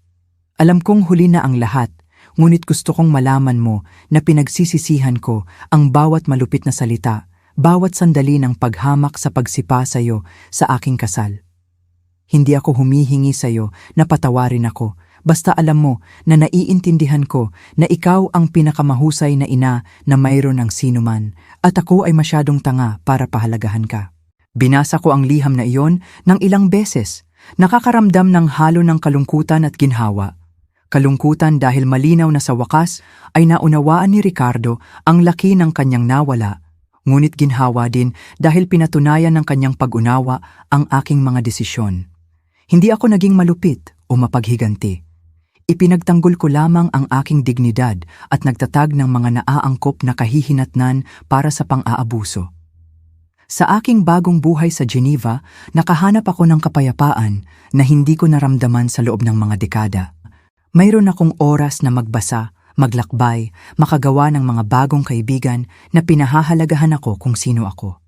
Alam kong huli na ang lahat, ngunit gusto kong malaman mo na pinagsisisihan ko ang bawat malupit na salita, bawat sandali ng paghamak sa pagsipa sa iyo sa aking kasal. Hindi ako humihingi sa iyo na patawarin ako, basta alam mo na naiintindihan ko na ikaw ang pinakamahusay na ina na mayroon ng sinuman at ako ay masyadong tanga para pahalagahan ka. Binasa ko ang liham na iyon ng ilang beses, nakakaramdam ng halo ng kalungkutan at ginhawa. Kalungkutan dahil malinaw na sa wakas ay naunawaan ni Ricardo ang laki ng kanyang nawala, ngunit ginhawa din dahil pinatunayan ng kanyang pag-unawa ang aking mga desisyon. Hindi ako naging malupit o mapaghiganti. Ipinagtanggol ko lamang ang aking dignidad at nagtatag ng mga naaangkop na kahihinatnan para sa pang-aabuso. Sa aking bagong buhay sa Geneva, nakahanap ako ng kapayapaan na hindi ko naramdaman sa loob ng mga dekada. Mayroon akong oras na magbasa, maglakbay, makagawa ng mga bagong kaibigan na pinahahalagahan ako kung sino ako.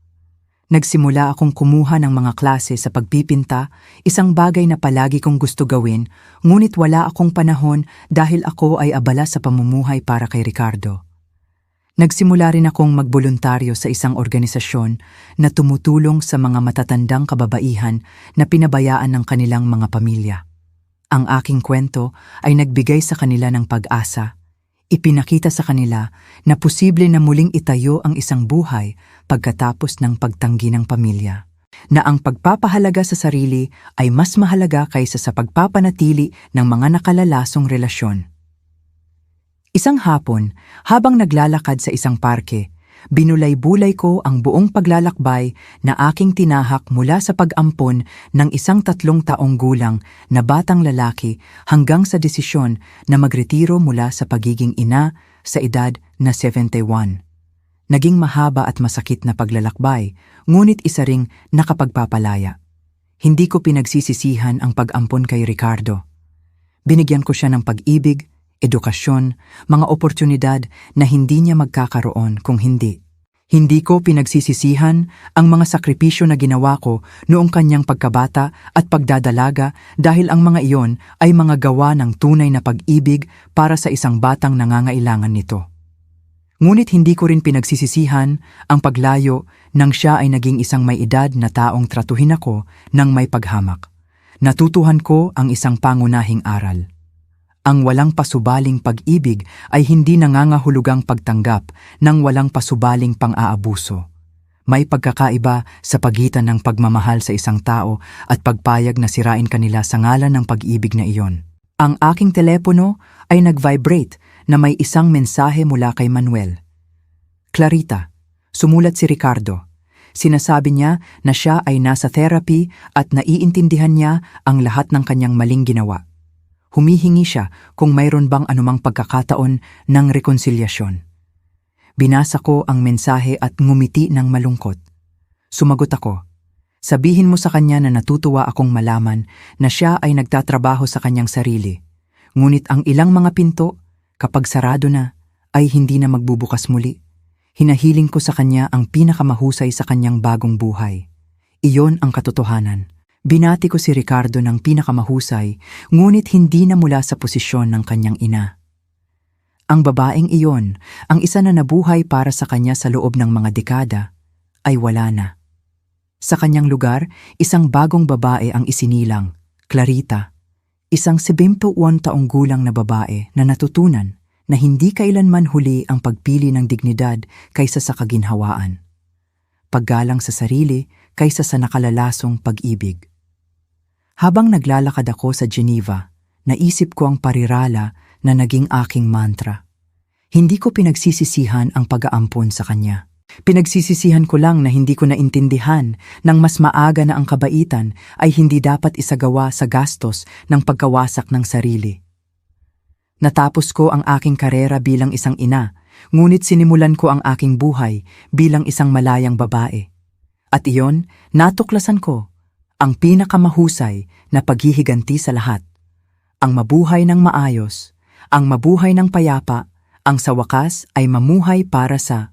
Nagsimula akong kumuha ng mga klase sa pagpipinta, isang bagay na palagi kong gusto gawin, ngunit wala akong panahon dahil ako ay abala sa pamumuhay para kay Ricardo. Nagsimula rin akong magboluntaryo sa isang organisasyon na tumutulong sa mga matatandang kababaihan na pinabayaan ng kanilang mga pamilya. Ang aking kwento ay nagbigay sa kanila ng pag-asa. Ipinakita sa kanila na posible na muling itayo ang isang buhay pagkatapos ng pagtanggi ng pamilya. Na ang pagpapahalaga sa sarili ay mas mahalaga kaysa sa pagpapanatili ng mga nakalalasong relasyon. Isang hapon, habang naglalakad sa isang parke, binulay-bulay ko ang buong paglalakbay na aking tinahak mula sa pag-ampon ng isang 3 taong gulang na batang lalaki hanggang sa desisyon na magretiro mula sa pagiging ina sa edad na 71. Naging mahaba at masakit na paglalakbay, ngunit isa ring nakapagpapalaya. Hindi ko pinagsisisihan ang pag-ampon kay Ricardo. Binigyan ko siya ng pag-ibig, edukasyon, mga oportunidad na hindi niya magkakaroon kung hindi. Hindi ko pinagsisisihan ang mga sakripisyo na ginawa ko noong kanyang pagkabata at pagdadalaga dahil ang mga iyon ay mga gawa ng tunay na pag-ibig para sa isang batang nangangailangan nito. Ngunit hindi ko rin pinagsisisihan ang paglayo nang siya ay naging isang may edad na taong tratuhin ako ng may paghamak. Natutuhan ko ang isang pangunahing aral. Ang walang pasubaling pag-ibig ay hindi nangangahulugang pagtanggap ng walang pasubaling pang-aabuso. May pagkakaiba sa pagitan ng pagmamahal sa isang tao at pagpayag na sirain kanila sa ngalan ng pag-ibig na iyon. Ang aking telepono ay nag-vibrate na may isang mensahe mula kay Manuel. Clarita, sumulat si Ricardo. Sinasabi niya na siya ay nasa therapy at naiintindihan niya ang lahat ng kanyang maling ginawa. Humihingi siya kung mayroon bang anumang pagkakataon ng rekonsilyasyon. Binasa ko ang mensahe at ngumiti ng malungkot. Sumagot ako, sabihin mo sa kanya na natutuwa akong malaman na siya ay nagtatrabaho sa kanyang sarili. Ngunit ang ilang mga pinto, kapag sarado na, ay hindi na magbubukas muli. Hinahiling ko sa kanya ang pinakamahusay sa kanyang bagong buhay. Iyon ang katotohanan. Binati ko si Ricardo ng pinakamahusay, ngunit hindi na mula sa posisyon ng kanyang ina. Ang babaeng iyon, ang isa na nabuhay para sa kanya sa loob ng mga dekada, ay wala na. Sa kanyang lugar, isang bagong babae ang isinilang, Clarita, isang 71 taong gulang na babae na natutunan na hindi kailanman huli ang pagpili ng dignidad kaysa sa kaginhawaan. Paggalang sa sarili kaysa sa nakalalasong pag-ibig. Habang naglalakad ako sa Geneva, naisip ko ang parirala na naging aking mantra. Hindi ko pinagsisisihan ang pag-aampon sa kanya. Pinagsisisihan ko lang na hindi ko naintindihan nang mas maaga na ang kabaitan ay hindi dapat isagawa sa gastos ng pagkawasak ng sarili. Natapos ko ang aking karera bilang isang ina, ngunit sinimulan ko ang aking buhay bilang isang malayang babae. At iyon, natuklasan ko, ang pinakamahusay na paghihiganti sa lahat. Ang mabuhay ng maayos, ang mabuhay ng payapa, ang sa wakas ay mamuhay para sa